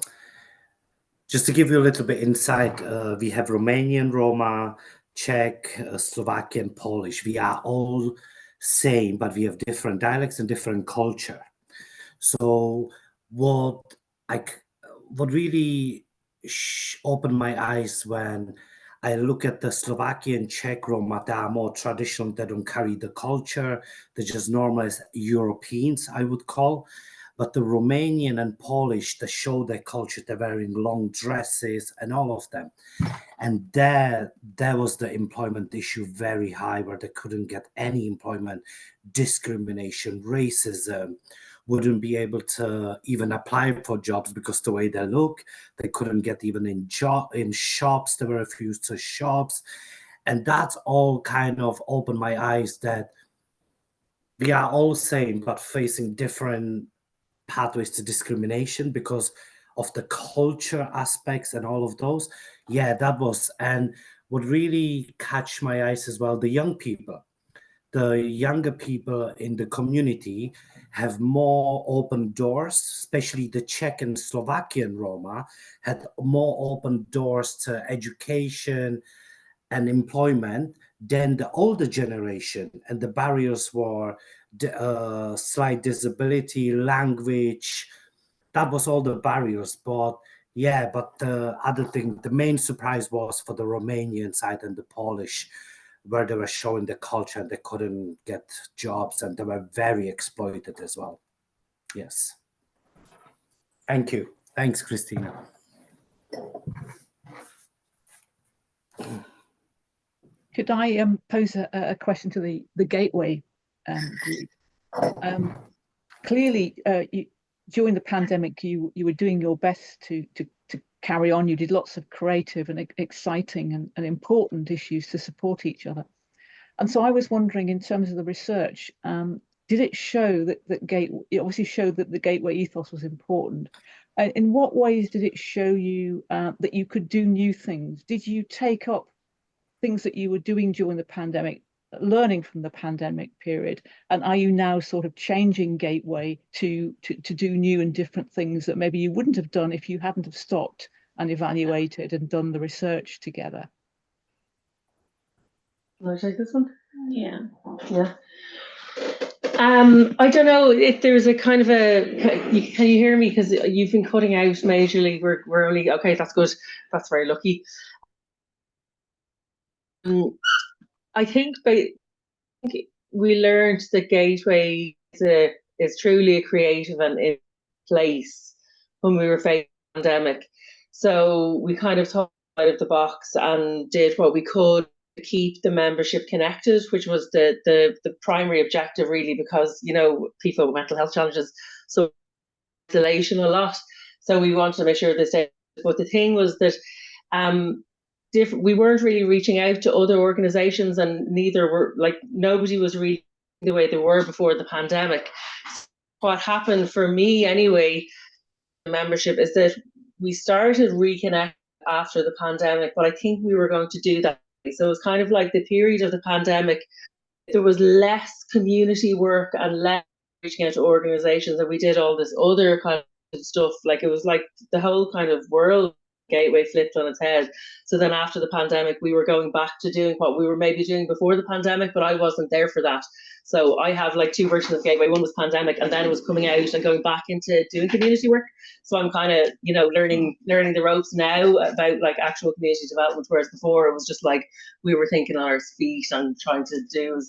just to give you a little bit insight, we have Romanian, Roma, Czech, Slovakian, Polish. We are all same, but we have different dialects and different culture. So what really opened my eyes when I look at the Slovakian, Czech, Roma, they are more traditional, they don't carry the culture, they're just normal as Europeans, I would call. But the Romanian and Polish, they show their culture, they're wearing long dresses and all of them. And there was the employment issue very high, where they couldn't get any employment, discrimination, racism, wouldn't be able to even apply for jobs because the way they look, they couldn't get even in shops, they were refused to shops. And that's all kind of opened my eyes that we are all same, but facing different pathways to discrimination because of the culture aspects and all of those. Yeah, that was, and what really catch my eyes as well, the young people. The younger people in the community have more open doors, especially the Czech and Slovakian Roma had more open doors to education and employment than the older generation. And the barriers were slight disability, language. That was all the barriers. But yeah, but the other thing, the main surprise was for the Romanian side and the Polish, where they were showing the culture and they couldn't get jobs and they were very exploited as well. Yes. Thank you. Thanks, Christina. Could I pose a question to the Gateway group? Clearly, during the pandemic, you were doing your best to carry on. You did lots of creative and exciting and important issues to support each other. And so I was wondering, in terms of the research, did it show that it obviously showed that the Gateway ethos was important? In what ways did it show you that you could do new things? Did you take up things that you were doing during the pandemic, learning from the pandemic period, and are you now sort of changing Gateway to do new and different things that maybe you wouldn't have done if you hadn't have stopped and evaluated and done the research together? Will I take this one? Yeah. I don't know if there's a kind of can you hear me, because you've been cutting out majorly. We're only okay. That's good. That's very lucky. I think we learned that Gateway is truly a creative and place when we were facing the pandemic. So we kind of thought out of the box and did what we could to keep the membership connected, which was the primary objective, really, because, you know, people with mental health challenges, so isolation a lot. So we wanted to make sure this day. But the thing was that we weren't really reaching out to other organisations, and neither were, like, nobody was really the way they were before the pandemic. What happened for me anyway, membership, is that we started reconnecting after the pandemic, but I think we were going to do that. So it was kind of like the period of the pandemic, there was less community work and less reaching out to organisations, and we did all this other kind of stuff. Like, it was like the whole kind of world Gateway flipped on its head. So then after the pandemic, we were going back to doing what we were maybe doing before the pandemic, but I wasn't there for that. So I have like two versions of Gateway. One was pandemic, and then it was coming out and going back into doing community work. So I'm kind of, you know, learning the ropes now about like actual community development, whereas before it was just like we were thinking on our feet and trying to do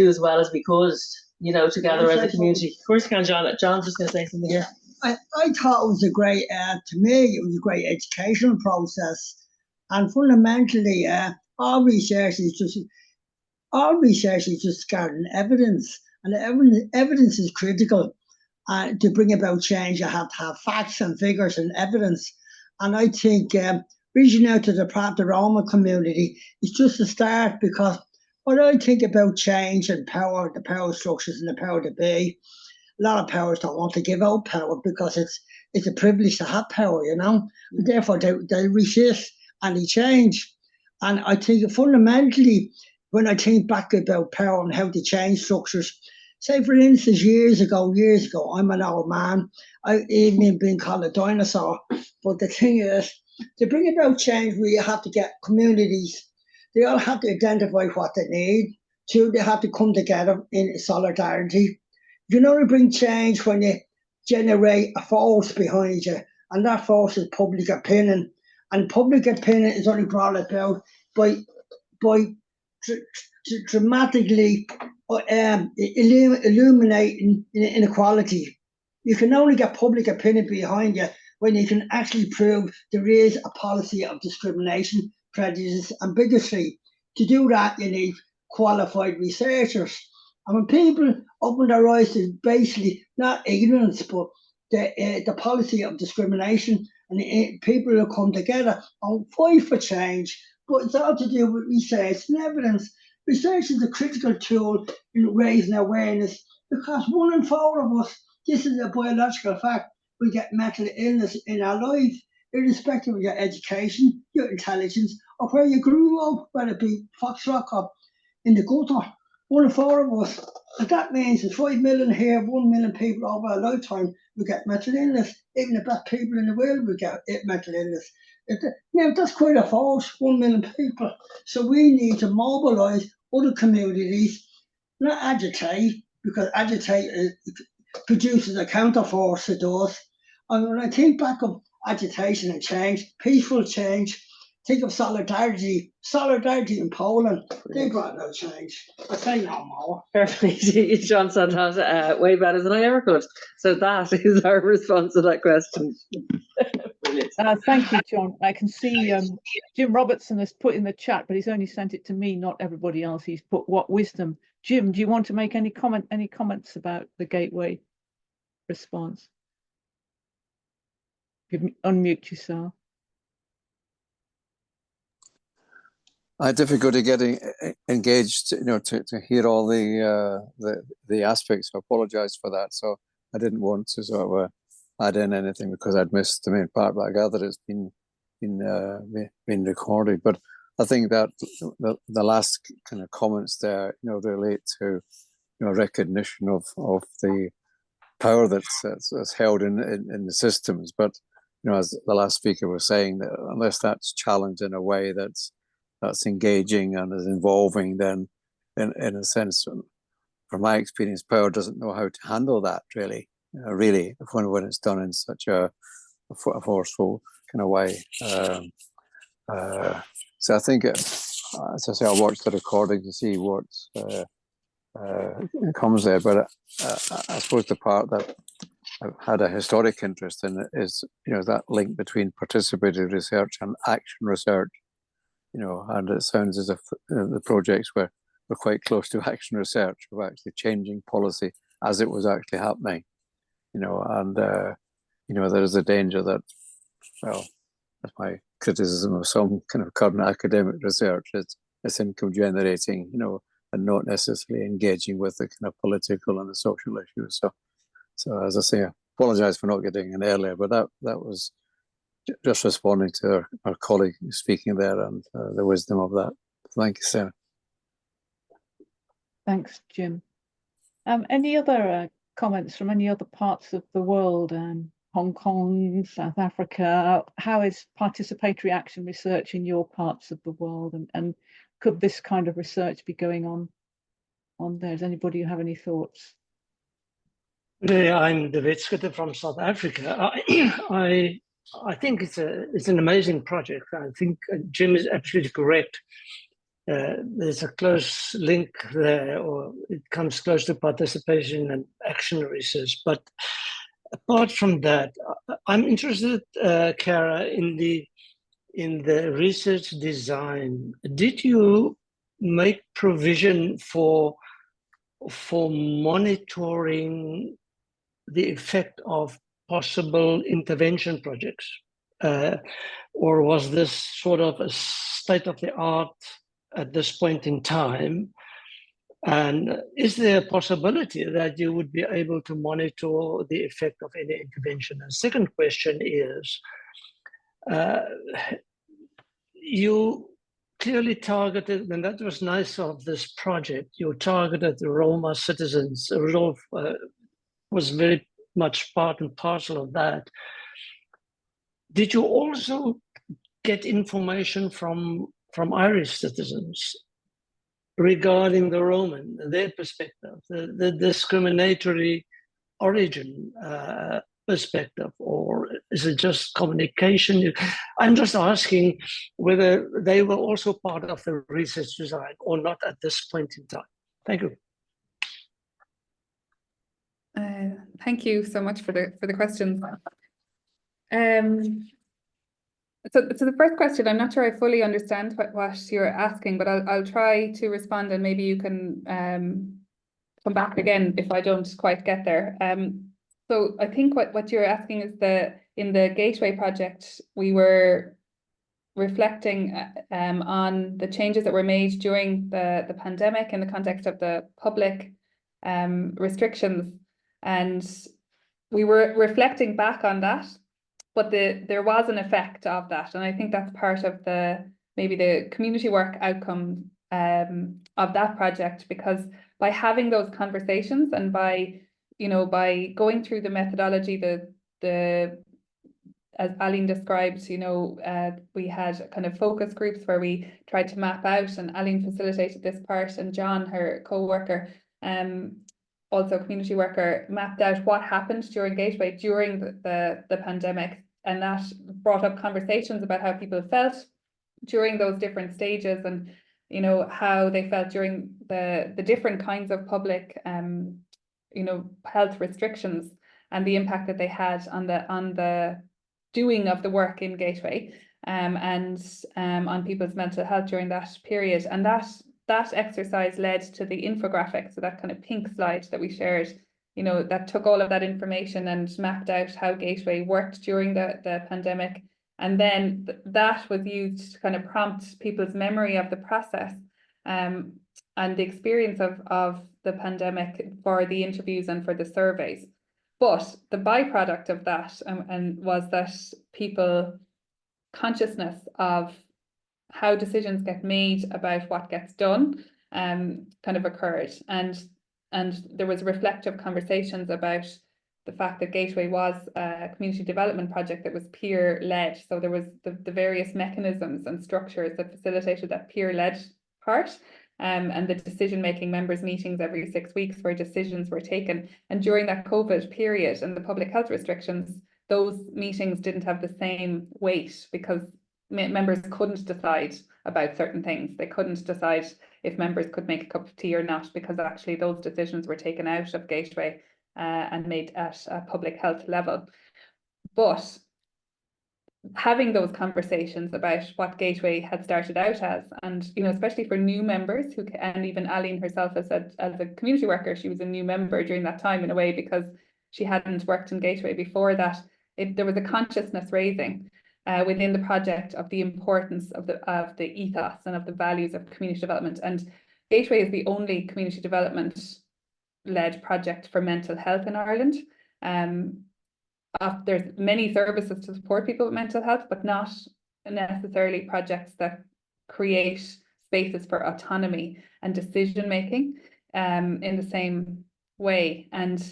as well as we could, you know, together as a community. Of course you can, John. John's just going to say something here. I thought it was a great, to me, it was a great educational process. And fundamentally, all research is just gathering evidence. And evidence is critical. To bring about change, you have to have facts and figures and evidence. And I think reaching out to the Roma community is just a start, because what I think about change and power, the power structures and the power to be, a lot of powers don't want to give out power because it's a privilege to have power, you know. Therefore, they resist any change. And I think fundamentally, when I think back about power and how to change structures, say for instance, years ago, I'm an old man. I even been called a dinosaur. But the thing is, to bring about change, we have to get communities. They all have to identify what they need. Two, they have to come together in solidarity. You can only bring change when you generate a force behind you, and that force is public opinion. And public opinion is only brought about by dramatically illuminating inequality. You can only get public opinion behind you when you can actually prove there is a policy of discrimination, prejudice, and bigotry. To do that, you need qualified researchers. And when people open their eyes to basically not ignorance, but the policy of discrimination, and people will come together and fight for change. But it's all to do with research and evidence. Research is a critical tool in raising awareness, because 1 in 4 of us, this is a biological fact, we get mental illness in our life, irrespective of your education, your intelligence, or where you grew up, whether it be Foxrock or in the gutter. 1 in 4 of us. And that means there's 5 million here, 1 million people over a lifetime will get mental illness. Even the best people in the world will get mental illness. Now, that's quite a force, 1 million people. So we need to mobilise other communities, not agitate, because agitate produces a counterforce to those. And when I think back of agitation and change, peaceful change, think of solidarity in Poland. They brought no change. I say no more. Perfect. John said that way better than I ever could. So that is our response to that question. Brilliant. Thank you, John. I can see Jim Robertson has put in the chat, but he's only sent it to me, not everybody else. He's put what wisdom. Jim, do you want to make any comments about the Gateway response? Unmute yourself. I had difficulty getting engaged, you know, to hear all the aspects. I apologise for that. So I didn't want to sort of add in anything because I'd missed the main part. But I gather it's been recorded. But I think that the last kind of comments there, you know, relate to, you know, recognition of the power that's held in the systems. But you know, as the last speaker was saying, that unless that's challenged in a way that's engaging and is involving, then in a sense, from my experience, power doesn't know how to handle that really when it's done in such a forceful kind of way. So I think, as I say, I'll watch the recording to see what comes there. But I suppose the part that had a historic interest in it is, that link between participatory research and action research, and it sounds as if the projects were quite close to action research, of actually changing policy as it was actually happening, and there is a danger that, well, that's my criticism of some kind of current academic research, it's income generating, and not necessarily engaging with the kind of political and the social issues. So as I say, I apologize for not getting in earlier, but that was just responding to our colleague speaking there and the wisdom of that. Thank you, Sarah. Thanks, Jim. Any other comments from any other parts of the world? Hong Kong, South Africa. How is participatory action research in your parts of the world, and could this kind of research be going on there? Does anybody have any thoughts? Yeah, I'm the Wetschutter from South Africa. I think it's an amazing project. I think Jim is absolutely correct. There's a close link there, or it comes close to participation and action research. But apart from that, I'm interested, Ciara, in the research design. Did you make provision for monitoring the effect of possible intervention projects? Or was this sort of a state of the art at this point in time? And is there a possibility that you would be able to monitor the effect of any intervention? And second question is, you clearly targeted, and that was nice of this project, you targeted the Roma citizens. Rudolf was very much part and parcel of that. Did you also get information from Irish citizens regarding the Roman, their perspective, the discriminatory origin perspective, or is it just communication? I'm just asking whether they were also part of the research design or not at this point in time. Thank you. Thank you so much for the questions. So the first question, I'm not sure I fully understand what you're asking, but I'll try to respond, and maybe you can come back again if I don't quite get there. So I think what you're asking is in the Gateway project, we were reflecting on the changes that were made during the pandemic in the context of the public restrictions, and we were reflecting back on that. But there was an effect of that, and I think that's part of maybe the community work outcome of that project, because by having those conversations and by going through the methodology, as Ealain described, we had kind of focus groups where we tried to map out, and Ealain facilitated this part, and John, her co-worker, also a community worker, mapped out what happened during Gateway during the pandemic. And that brought up conversations about how people felt during those different stages, and how they felt during the different kinds of public health restrictions, and the impact that they had on the doing of the work in Gateway, and on people's mental health during that period. And that exercise led to the infographic, so that kind of pink slide that we shared, that took all of that information and mapped out how Gateway worked during the pandemic. And then that was used to kind of prompt people's memory of the process and the experience of the pandemic for the interviews and for the surveys. But the byproduct of that was that people consciousness of how decisions get made about what gets done kind of occurred. And there was reflective conversations about the fact that Gateway was a community development project that was peer-led. So there was the various mechanisms and structures that facilitated that peer-led part, and the decision-making members' meetings every 6 weeks where decisions were taken. And during that COVID period and the public health restrictions, those meetings didn't have the same weight, because members couldn't decide about certain things. They couldn't decide if members could make a cup of tea or not, because actually those decisions were taken out of Gateway. and made at a public health level. But having those conversations about what Gateway had started out as, and especially for new members and even Ealain herself as a community worker, she was a new member during that time in a way because she hadn't worked in Gateway before that. There was a consciousness raising within the project of the importance of the ethos and of the values of community development. And Gateway is the only community development led project for mental health in Ireland. There's many services to support people with mental health, but not necessarily projects that create spaces for autonomy and decision making in the same way. And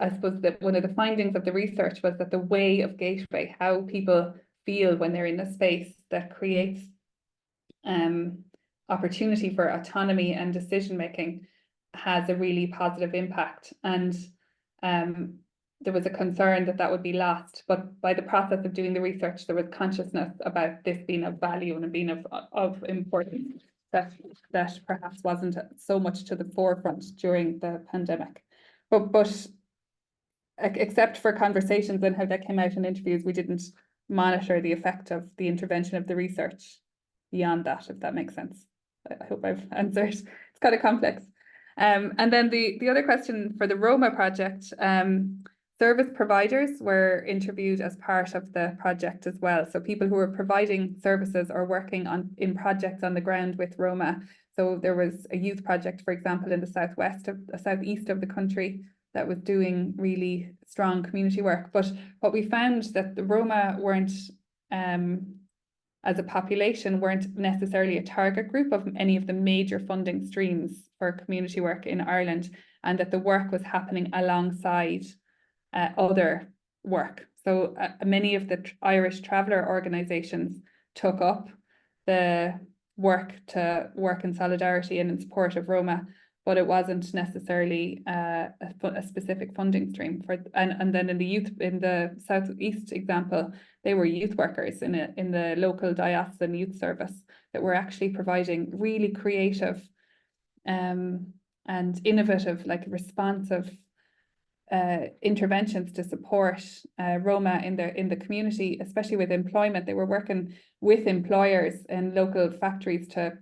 I suppose that one of the findings of the research was that the way of Gateway, how people feel when they're in a space that creates opportunity for autonomy and decision making, has a really positive impact. And there was a concern that would be lost, but by the process of doing the research, there was consciousness about this being of value and being of importance that perhaps wasn't so much to the forefront during the pandemic. But except for conversations and how that came out in interviews, we didn't monitor the effect of the intervention of the research beyond that, if that makes sense. I hope I've answered. It's kind of complex. And then the other question for the Roma project, service providers were interviewed as part of the project as well. So people who were providing services or working in projects on the ground with Roma. So there was a youth project, for example, in the southeast of the country that was doing really strong community work. But what we found that the Roma weren't, as a population, weren't necessarily a target group of any of the major funding streams for community work in Ireland, and that the work was happening alongside other work. So many of the Irish traveller organisations took up the work to work in solidarity and in support of Roma, but it wasn't necessarily a specific funding stream for. And then in the southeast example, they were youth workers in the local diocesan youth service that were actually providing really creative and innovative, like responsive interventions to support Roma in the community, especially with employment. They were working with employers and local factories to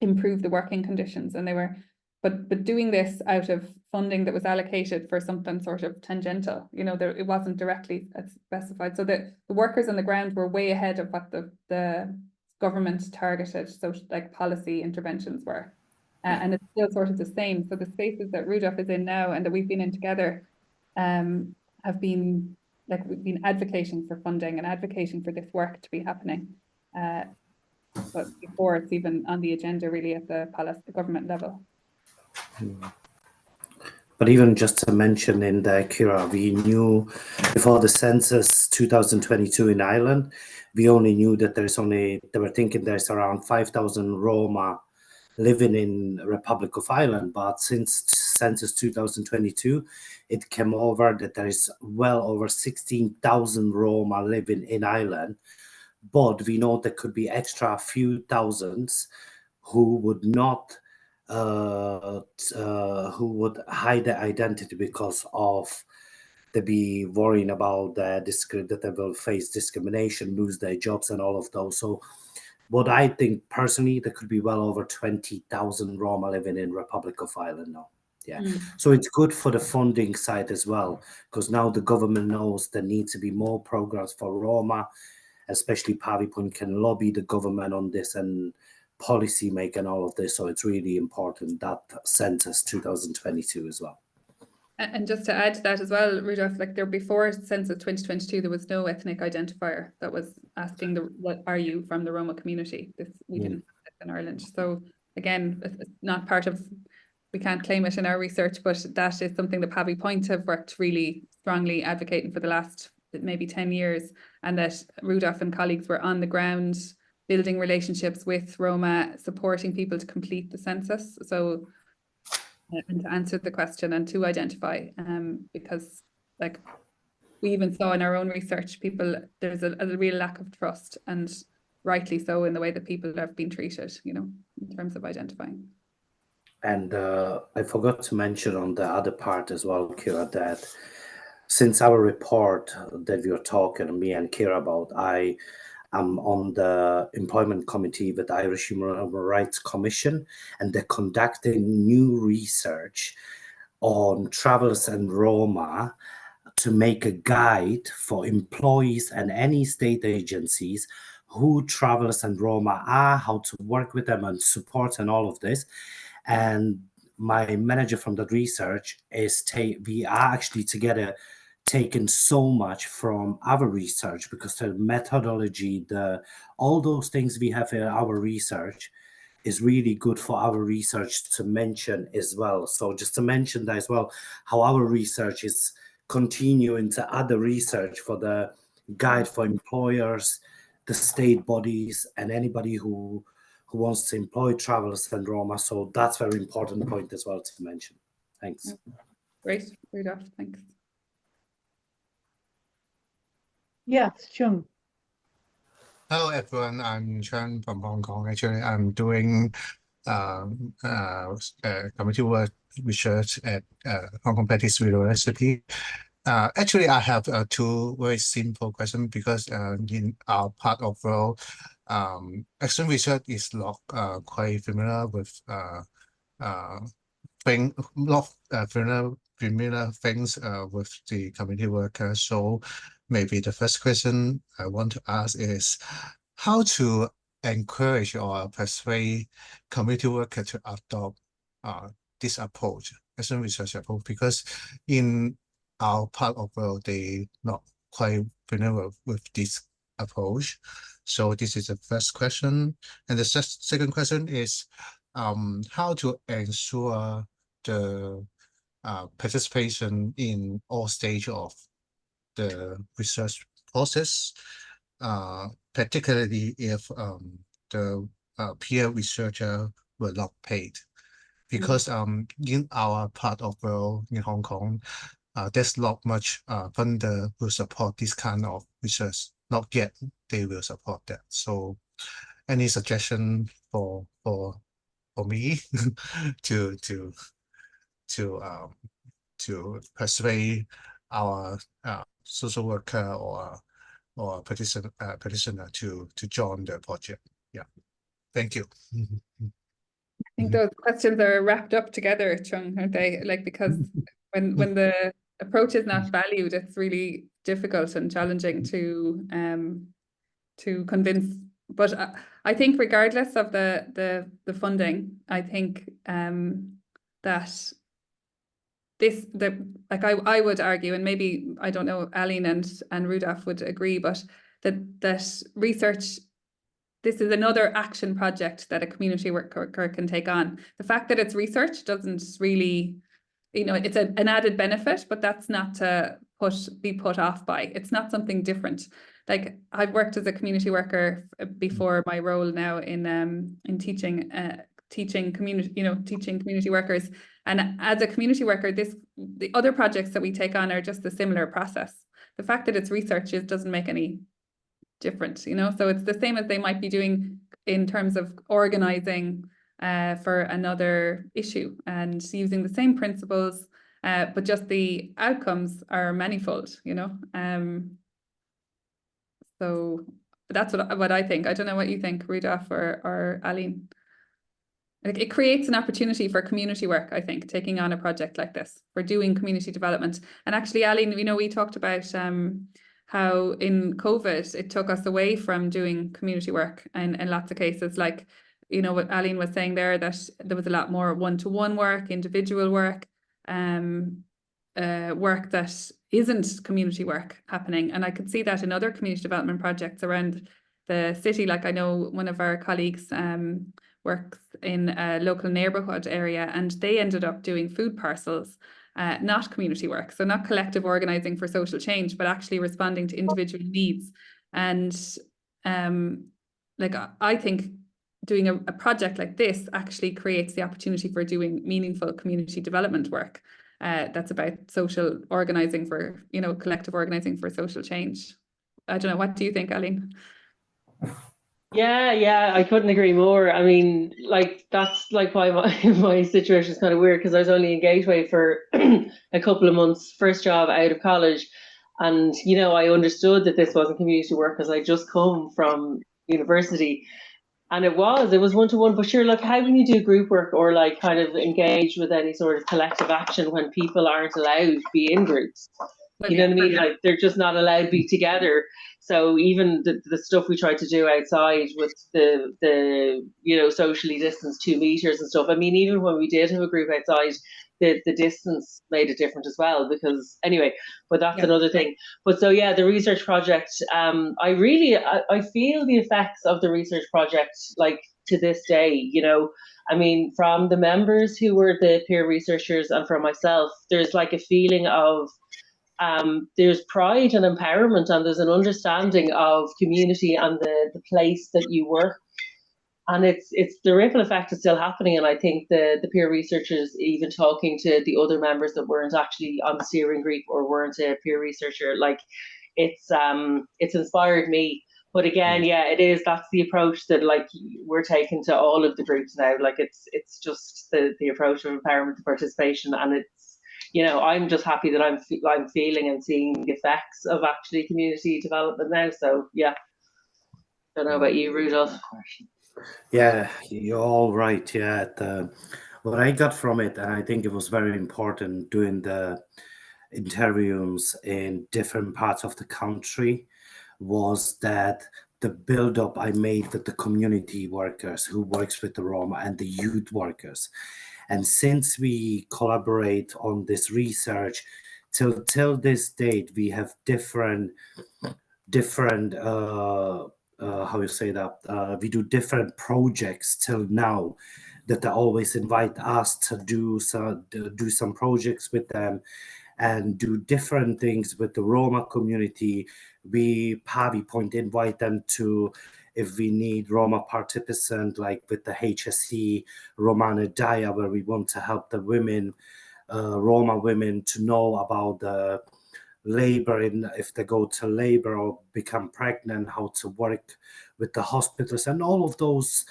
improve the working conditions, and they were but doing this out of funding that was allocated for something sort of tangential. It wasn't directly specified. So the workers on the ground were way ahead of what the government targeted, so like policy interventions were. And it's still sort of the same. So the spaces that Rudolf is in now and that we've been in together have been, like, we've been advocating for funding and advocating for this work to be happening. But before it's even on the agenda really at the government level. But even just to mention in the Ciara, we knew before the census 2022 in Ireland, we only knew that they were thinking there's around 5,000 Roma living in Republic of Ireland. But since census 2022, it came over that there is well over 16,000 Roma living in Ireland. But we know there could be extra few thousands who would not who would hide their identity because of they be worrying about that they will face discrimination, lose their jobs and all of those. So what I think personally, there could be well over 20,000 Roma living in Republic of Ireland now. Yeah. So it's good for the funding side as well, because now the government knows there needs to be more programs for Roma, especially Pavee Point can lobby the government on this and policy make and all of this. So it's really important, that census 2022 as well. And just to add to that as well, Rudolf, like there before census 2022, there was no ethnic identifier that was asking what are you from the Roma community. We didn't have this in Ireland. So again, it's not part of, we can't claim it in our research, but that is something that Pavee Point have worked really strongly advocating for the last maybe 10 years, and that Rudolf and colleagues were on the ground building relationships with Roma, supporting people to complete the census. So, and to answer the question and to identify, because like we even saw in our own research, there's a real lack of trust, and rightly so, in the way that people have been treated, in terms of identifying. And I forgot to mention on the other part as well, Ciara, that since our report that we were talking, me and Ciara, about, I am on the employment committee with the Irish Human Rights Commission, and they're conducting new research on travellers and Roma to make a guide for employees and any state agencies who travellers and Roma are, how to work with them and support and all of this. And my manager from that research is we are actually together taken so much from our research, because the methodology, all those things we have in our research is really good for our research to mention as well. So just to mention that as well, how our research is continuing to other research for the guide for employers, the state bodies, and anybody who wants to employ travelers and Roma. So that's a very important point as well to mention. Thanks. Great, Rudolf, thanks. Yes, Chung. Hello everyone, I'm Chen from Hong Kong. Actually, I'm doing community work research at Hong Kong Baptist University. Actually, I have two very simple questions, because in our part of role, action research is not quite familiar with familiar things with the community workers. So maybe the first question I want to ask is how to encourage or persuade community workers to adopt this approach, action research approach, because in our part of the world, they not quite familiar with this approach. So this is the first question. And the second question is how to ensure the participation in all stages of the research process, particularly if the peer researcher were not paid. Because in our part of the world, in Hong Kong, there's not much funder who support this kind of research. Not yet, they will support that. So any suggestion for me to persuade our social worker or petitioner to join the project? Yeah, thank you. I think those questions are wrapped up together, Chung, aren't they? Like, because when the approach is not valued, it's really difficult and challenging to convince. But I think regardless of the funding, I think that I would argue, and maybe I don't know, Ealain and Rudolf would agree, but that research, this is another action project that a community worker can take on. The fact that it's research doesn't really, it's an added benefit, but that's not to be put off by. It's not something different. Like, I've worked as a community worker before my role now in teaching community workers. And as a community worker, the other projects that we take on are just a similar process. The fact that it's research doesn't make any difference, so it's the same as they might be doing in terms of organizing for another issue and using the same principles, but just the outcomes are manifold, so that's what I think. I don't know what you think, Rudolf or Ealain. Like, it creates an opportunity for community work, I think, taking on a project like this, for doing community development. And actually, Ealain, we talked about how in COVID, it took us away from doing community work in lots of cases. Like, what Ealain was saying there, that there was a lot more one-to-one work, individual work, work that isn't community work happening. And I could see that in other community development projects around the city. Like, I know one of our colleagues works in a local neighbourhood area, and they ended up doing food parcels, not community work, so not collective organising for social change, but actually responding to individual needs. And I think doing a project like this actually creates the opportunity for doing meaningful community development work that's about social organising for, collective organising for social change. I don't know, what do you think, Ealain? Yeah, I couldn't agree more. I mean, like that's like why my situation is kind of weird because I was only in Gateway for a couple of months, first job out of college, and I understood that this wasn't community work because I just come from university, and it was one-to-one. But sure, look, how can you do group work or like kind of engage with any sort of collective action when people aren't allowed to be in groups? You know what I mean? Like they're just not allowed to be together. So even the stuff we tried to do outside with the socially distanced 2 meters and stuff. I mean, even when we did have a group outside, the distance made it different as well. Because anyway, but that's another thing. But so yeah, the research project. I feel the effects of the research project like to this day. I mean, from the members who were the peer researchers and from myself, there's like a feeling of there's pride and empowerment, and there's an understanding of community and the place that you work, and it's the ripple effect is still happening. And I think the peer researchers, even talking to the other members that weren't actually on the steering group or weren't a peer researcher, like it's inspired me. But again, that's the approach that like we're taking to all of the groups now. Like it's just the approach of empowerment and participation, and it's I'm just happy that I'm feeling and seeing the effects of actually community development now. So yeah, don't know about you, Rudolf. Yeah, you're all right. Yeah, what I got from it, and I think it was very important doing the interviews in different parts of the country, was that the build-up I made with the community workers who works with the Roma and the youth workers. And since we collaborate on this research, till this date, we have different how you say that, we do different projects till now that they always invite us to do some projects with them and do different things with the Roma community. We Pavee Point invite them to, if we need Roma participants, like with the HSE Romana Daya, where we want to help the women, Roma women, to know about the labor if they go to labor or become pregnant, how to work with the hospitals and all of those.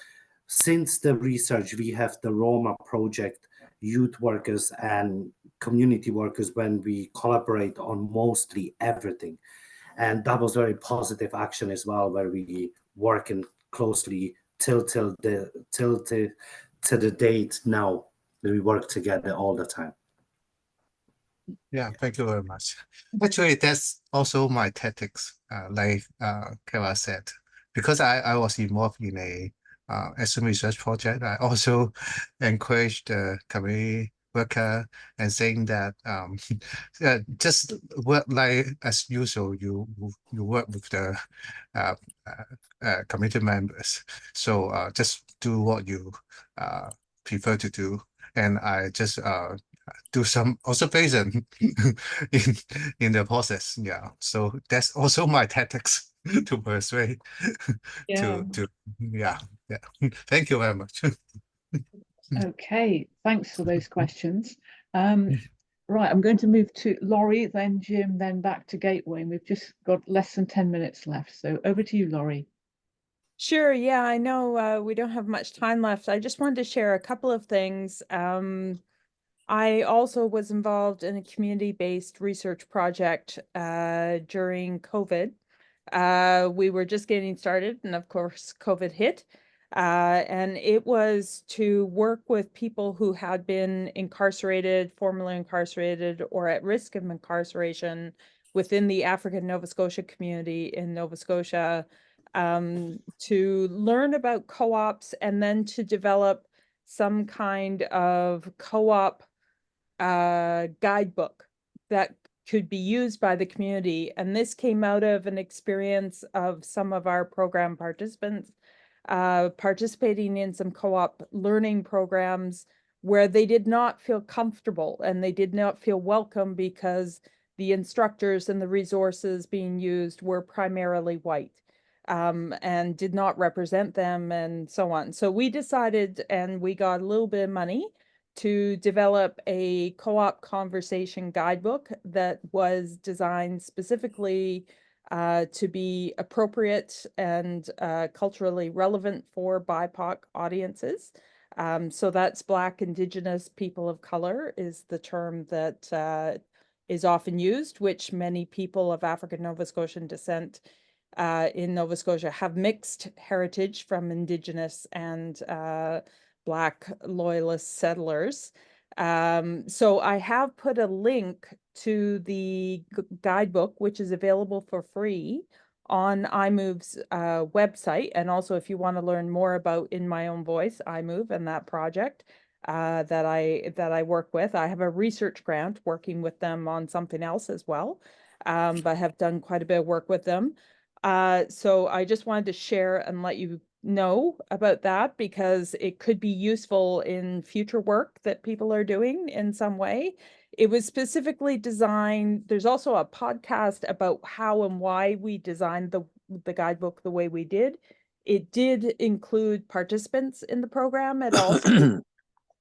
Since the research, we have the Roma project, youth workers and community workers, when we collaborate on mostly everything. And that was very positive action as well, where we working closely till the date now that we work together all the time. Yeah, thank you very much. Actually, that's also my tactics, like Ciara said, because I was involved in a some research project. I also encouraged the community worker and saying that just work like as usual. You work with the community members. So just do what you prefer to do, and I just do some observation in the process. Yeah, so that's also my tactics to persuade to yeah. Thank you very much. Okay, thanks for those questions. Right, I'm going to move to Laurie, then Jim, then back to Gateway, and we've just got less than 10 minutes left. So over to you, Laurie. Sure. Yeah, I know we don't have much time left. I just wanted to share a couple of things. I also was involved in a community-based research project during COVID. We were just getting started, and of course, COVID hit. And it was to work with people who had been incarcerated, formerly incarcerated, or at risk of incarceration within the African Nova Scotia community in Nova Scotia, to learn about co-ops and then to develop some kind of co-op guidebook that could be used by the community. And this came out of an experience of some of our program participants participating in some co-op learning programs where they did not feel comfortable and they did not feel welcome because the instructors and the resources being used were primarily white and did not represent them and so on. So we decided, and we got a little bit of money to develop a co-op conversation guidebook that was designed specifically to be appropriate and culturally relevant for BIPOC audiences. So that's Black, Indigenous, people of color is the term that is often used, which many people of African Nova Scotian descent in Nova Scotia have mixed heritage from Indigenous and Black loyalist settlers. So I have put a link to the guidebook, which is available for free on iMove's website. And also, if you want to learn more about In My Own Voice, iMove, and that project that I work with, I have a research grant working with them on something else as well, but have done quite a bit of work with them. So I just wanted to share and let you know about that because it could be useful in future work that people are doing in some way. It was specifically designed. There's also a podcast about how and why we designed the guidebook the way we did. It did include participants in the program. It also,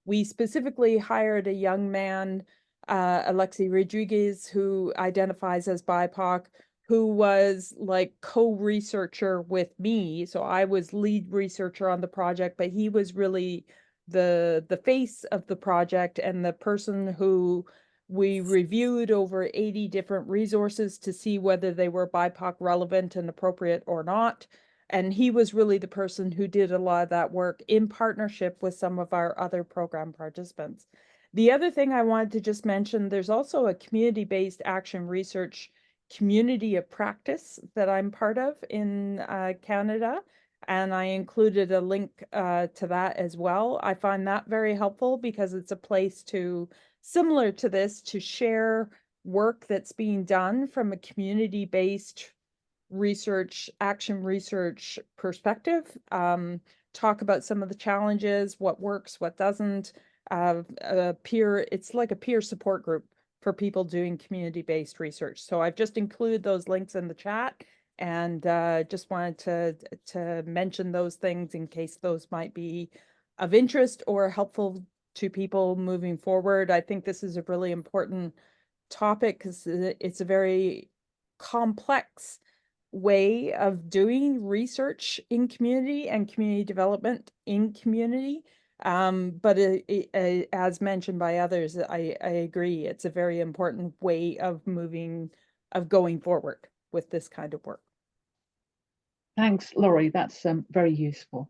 we specifically hired a young man, Alexi Rodriguez, who identifies as BIPOC, who was like co-researcher with me. So I was lead researcher on the project, but he was really the face of the project and the person who we reviewed over 80 different resources to see whether they were BIPOC relevant and appropriate or not. And he was really the person who did a lot of that work in partnership with some of our other program participants. The other thing I wanted to just mention, there's also a community-based action research community of practice that I'm part of in Canada, and I included a link to that as well. I find that very helpful because it's a place to, similar to this, to share work that's being done from a community-based research, action research perspective, talk about some of the challenges, what works, what doesn't, it's like a peer support group for people doing community-based research. So I've just included those links in the chat and just wanted to mention those things in case those might be of interest or helpful to people moving forward. I think this is a really important topic because it's a very complex way of doing research in community and community development in community. But as mentioned by others, I agree. It's a very important way of going forward with this kind of work. Thanks, Laurie. That's very useful.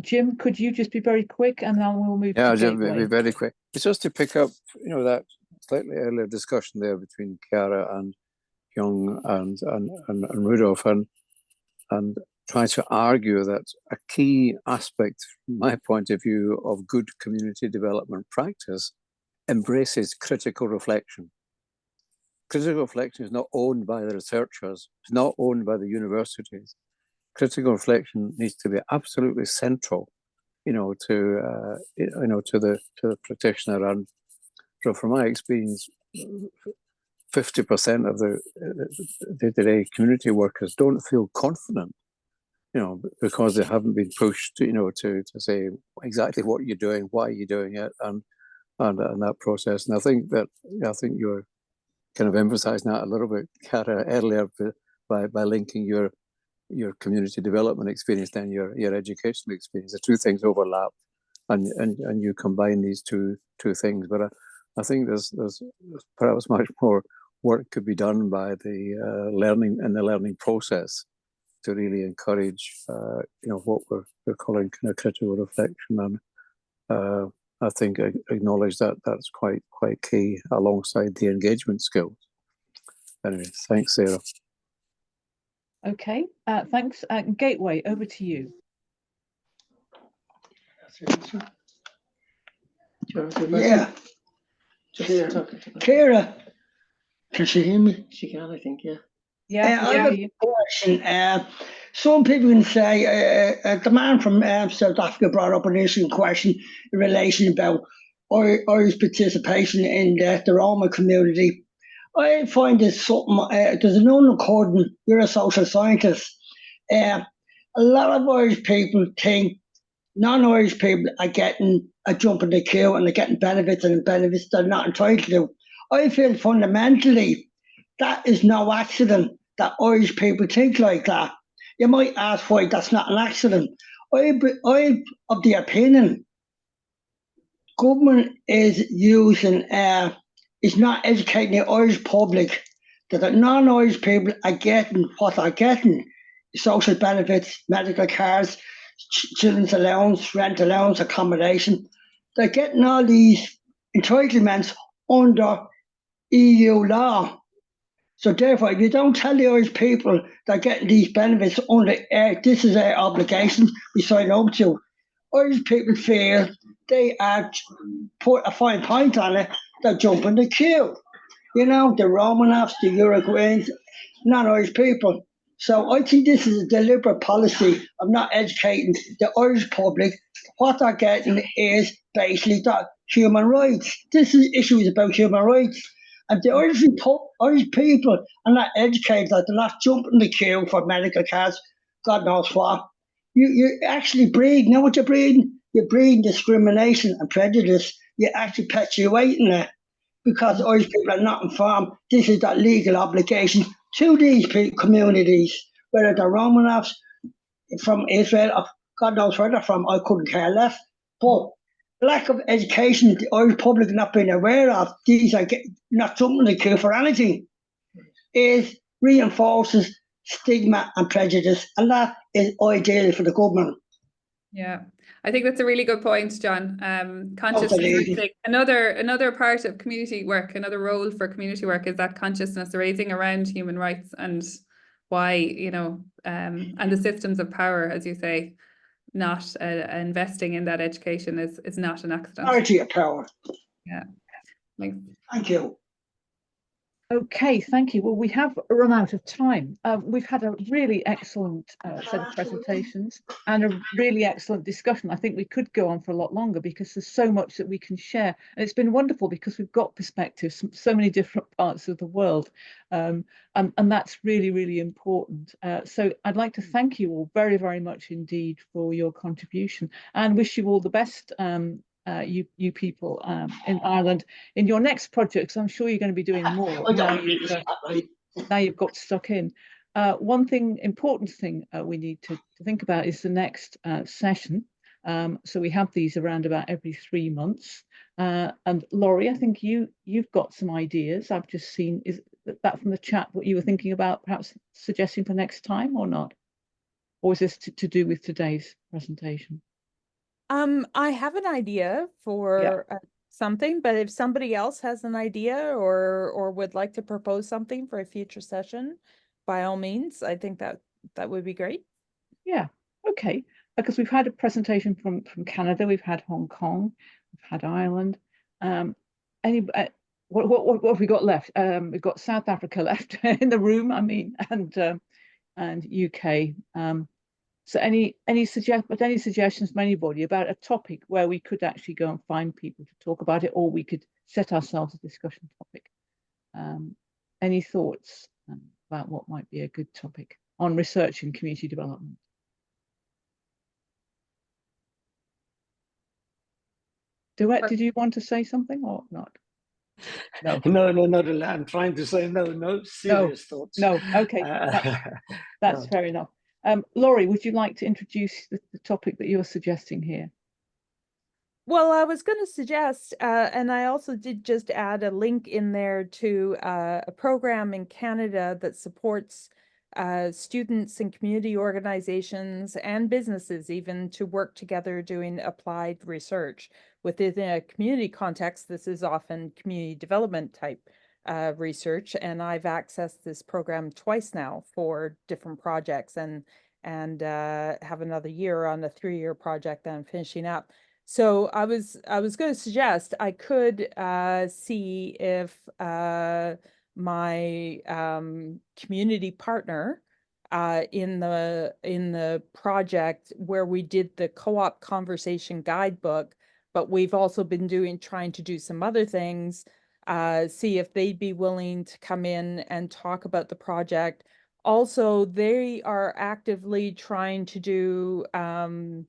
Jim, could you just be very quick and then we'll move to Yeah, Gateway. Jim, be very quick. It's just to pick up, that slightly earlier discussion there between Ciara and Young and Rudolf, and try to argue that a key aspect, from my point of view, of good community development practice embraces critical reflection. Critical reflection is not owned by the researchers, it's not owned by the universities. Critical reflection needs to be absolutely central, to the practitioner. And so, from my experience, 50% of the day-to-day community workers don't feel confident, because they haven't been pushed, to say exactly what you're doing, why you're doing it, and that process. And I think you're kind of emphasizing that a little bit, Ciara, earlier by linking your community development experience and your educational experience. The two things overlap, and you combine these two things. But I think there's perhaps much more work could be done by the learning process to really encourage, what we're calling kind of critical reflection, and I think I acknowledge that that's quite key alongside the engagement skills. Anyway, thanks, Sarah. Okay, thanks. Gateway, over to you. Yeah. Ciara, can she hear me? She can, I think, yeah. Yeah, I have a question. Some people can say the man from South Africa brought up an issue question in relation about Irish participation in the Roma community. I find this something, there's an unaccording, you're a social scientist. A lot of Irish people think non-Irish people are getting a jump in the queue and they're getting benefits and benefits they're not entitled to. I feel fundamentally that is no accident. that Irish people think like that. You might ask why that's not an accident. I'm of the opinion government is using, is not educating the Irish public that the non-Irish people are getting what they're getting: social benefits, medical cards, children's allowance, rent allowance, accommodation. They're getting all these entitlements under EU law. So therefore, if you don't tell the Irish people they're getting these benefits under, this is our obligation we sign up to, Irish people feel they are, put a fine point on it, they're jumping the queue. You know, the Romanovs, the Uruguayans, non-Irish people. So I think this is a deliberate policy of not educating the Irish public. What they're getting is basically that human rights. This issue is about human rights. And the Irish people are not educated, they're not jumping the queue for medical cards, God knows what. You actually breed, you know what you're breeding? You're breeding discrimination and prejudice. You're actually perpetuating it because Irish people are not informed. This is that legal obligation to these communities, whether they're Romanovs from Israel or God knows where they're from, I couldn't care less. But lack of education, the Irish public not being aware of, these are not jumping the queue for anything, reinforces stigma and prejudice, and that is ideal for the government. Yeah, I think that's a really good point, John. Consciousness raising. Another part of community work, another role for community work is that consciousness raising around human rights and why, you know, and the systems of power, as you say, not investing in that education is not an accident. Parity of power. Yeah. Thanks. Thank you. Okay, thank you. Well, we have run out of time. We've had a really excellent set of presentations and a really excellent discussion. I think we could go on for a lot longer because there's so much that we can share. And it's been wonderful because we've got perspectives from so many different parts of the world. And that's really, really important. So I'd like to thank you all very, very much indeed for your contribution and wish you all the best. You people in Ireland in your next projects. I'm sure you're going to be doing more now you've got stuck in. One important thing we need to think about is the next session. So we have these around about every 3 months. And Laurie, I think you've got some ideas. I've just seen, is that from the chat what you were thinking about perhaps suggesting for next time or not? Or is this to do with today's presentation? I have an idea for something, but if somebody else has an idea or would like to propose something for a future session, by all means, I think that would be great. Yeah, okay. Because we've had a presentation from Canada, we've had Hong Kong, we've had Ireland. What have we got left? We've got South Africa left in the room, I mean, and UK. So any suggestions from anybody about a topic where we could actually go and find people to talk about it, or we could set ourselves a discussion topic? Any thoughts about what might be a good topic on research and community development? Duet, did you want to say something or not? No, not really. I'm trying to say no serious thoughts. No, okay, that's fair enough. Laurie, would you like to introduce the topic that you're suggesting here? Well, I was going to suggest, and I also did just add a link in there to a program in Canada that supports students and community organizations and businesses even to work together doing applied research. Within a community context, this is often community development type research, and I've accessed this program twice now for different projects and have another year on a 3-year project that I'm finishing up. So I was going to suggest I could see if my community partner in the project where we did the co-op conversation guidebook, but we've also been trying to do some other things, see if they'd be willing to come in and talk about the project. Also, they are actively trying to do some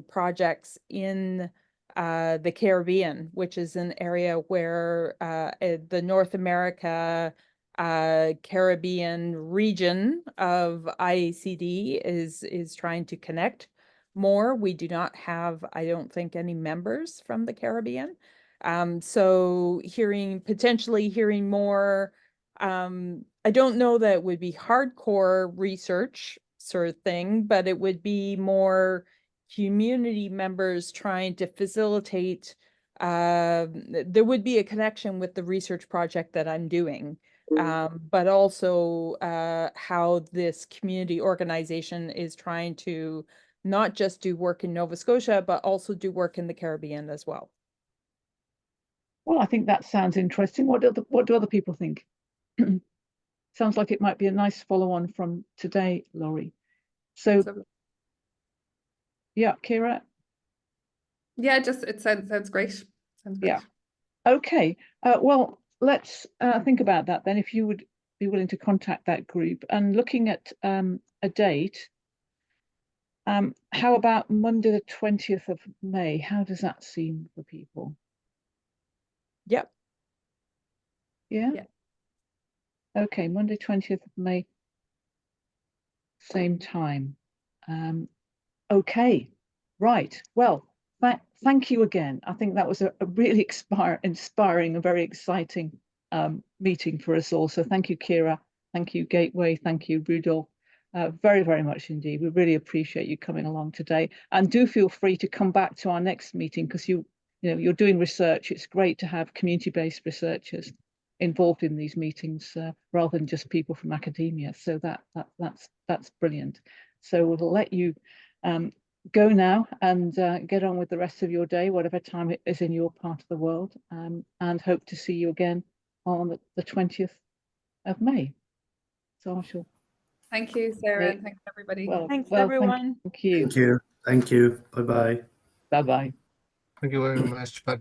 projects in the Caribbean, which is an area where the North America Caribbean region of IACD is trying to connect more. We do not have, I don't think, any members from the Caribbean. So potentially hearing more, I don't know that it would be hardcore research sort of thing, but it would be more community members trying to facilitate. There would be a connection with the research project that I'm doing, but also how this community organization is trying to not just do work in Nova Scotia, but also do work in the Caribbean as well. Well, I think that sounds interesting. What do other people think? Sounds like it might be a nice follow-on from today, Laurie. So, yeah, Ciara? Yeah, it sounds great. Sounds great. Yeah. Okay. Well, let's think about that then. If you would be willing to contact that group, and looking at a date, how about Monday the 20th of May? How does that seem for people? Yep. Yeah? Yeah. Okay, Monday 20th of May, same time. Okay, right. Well, thank you again. I think that was a really inspiring, a very exciting meeting for us all. So thank you, Ciara. Thank you, Gateway. Thank you, Rudolf. Very, very much indeed. We really appreciate you coming along today. And do feel free to come back to our next meeting, because you're doing research. It's great to have community-based researchers involved in these meetings rather than just people from academia. So that's brilliant. So we'll let you go now and get on with the rest of your day, whatever time it is in your part of the world, and hope to see you again on the 20th of May. So I shall. Thank you, Sarah, and thanks everybody. Thanks, everyone. Thank you. Thank you. Thank you. Bye-bye. Bye-bye. Thank you very much. Bye-bye.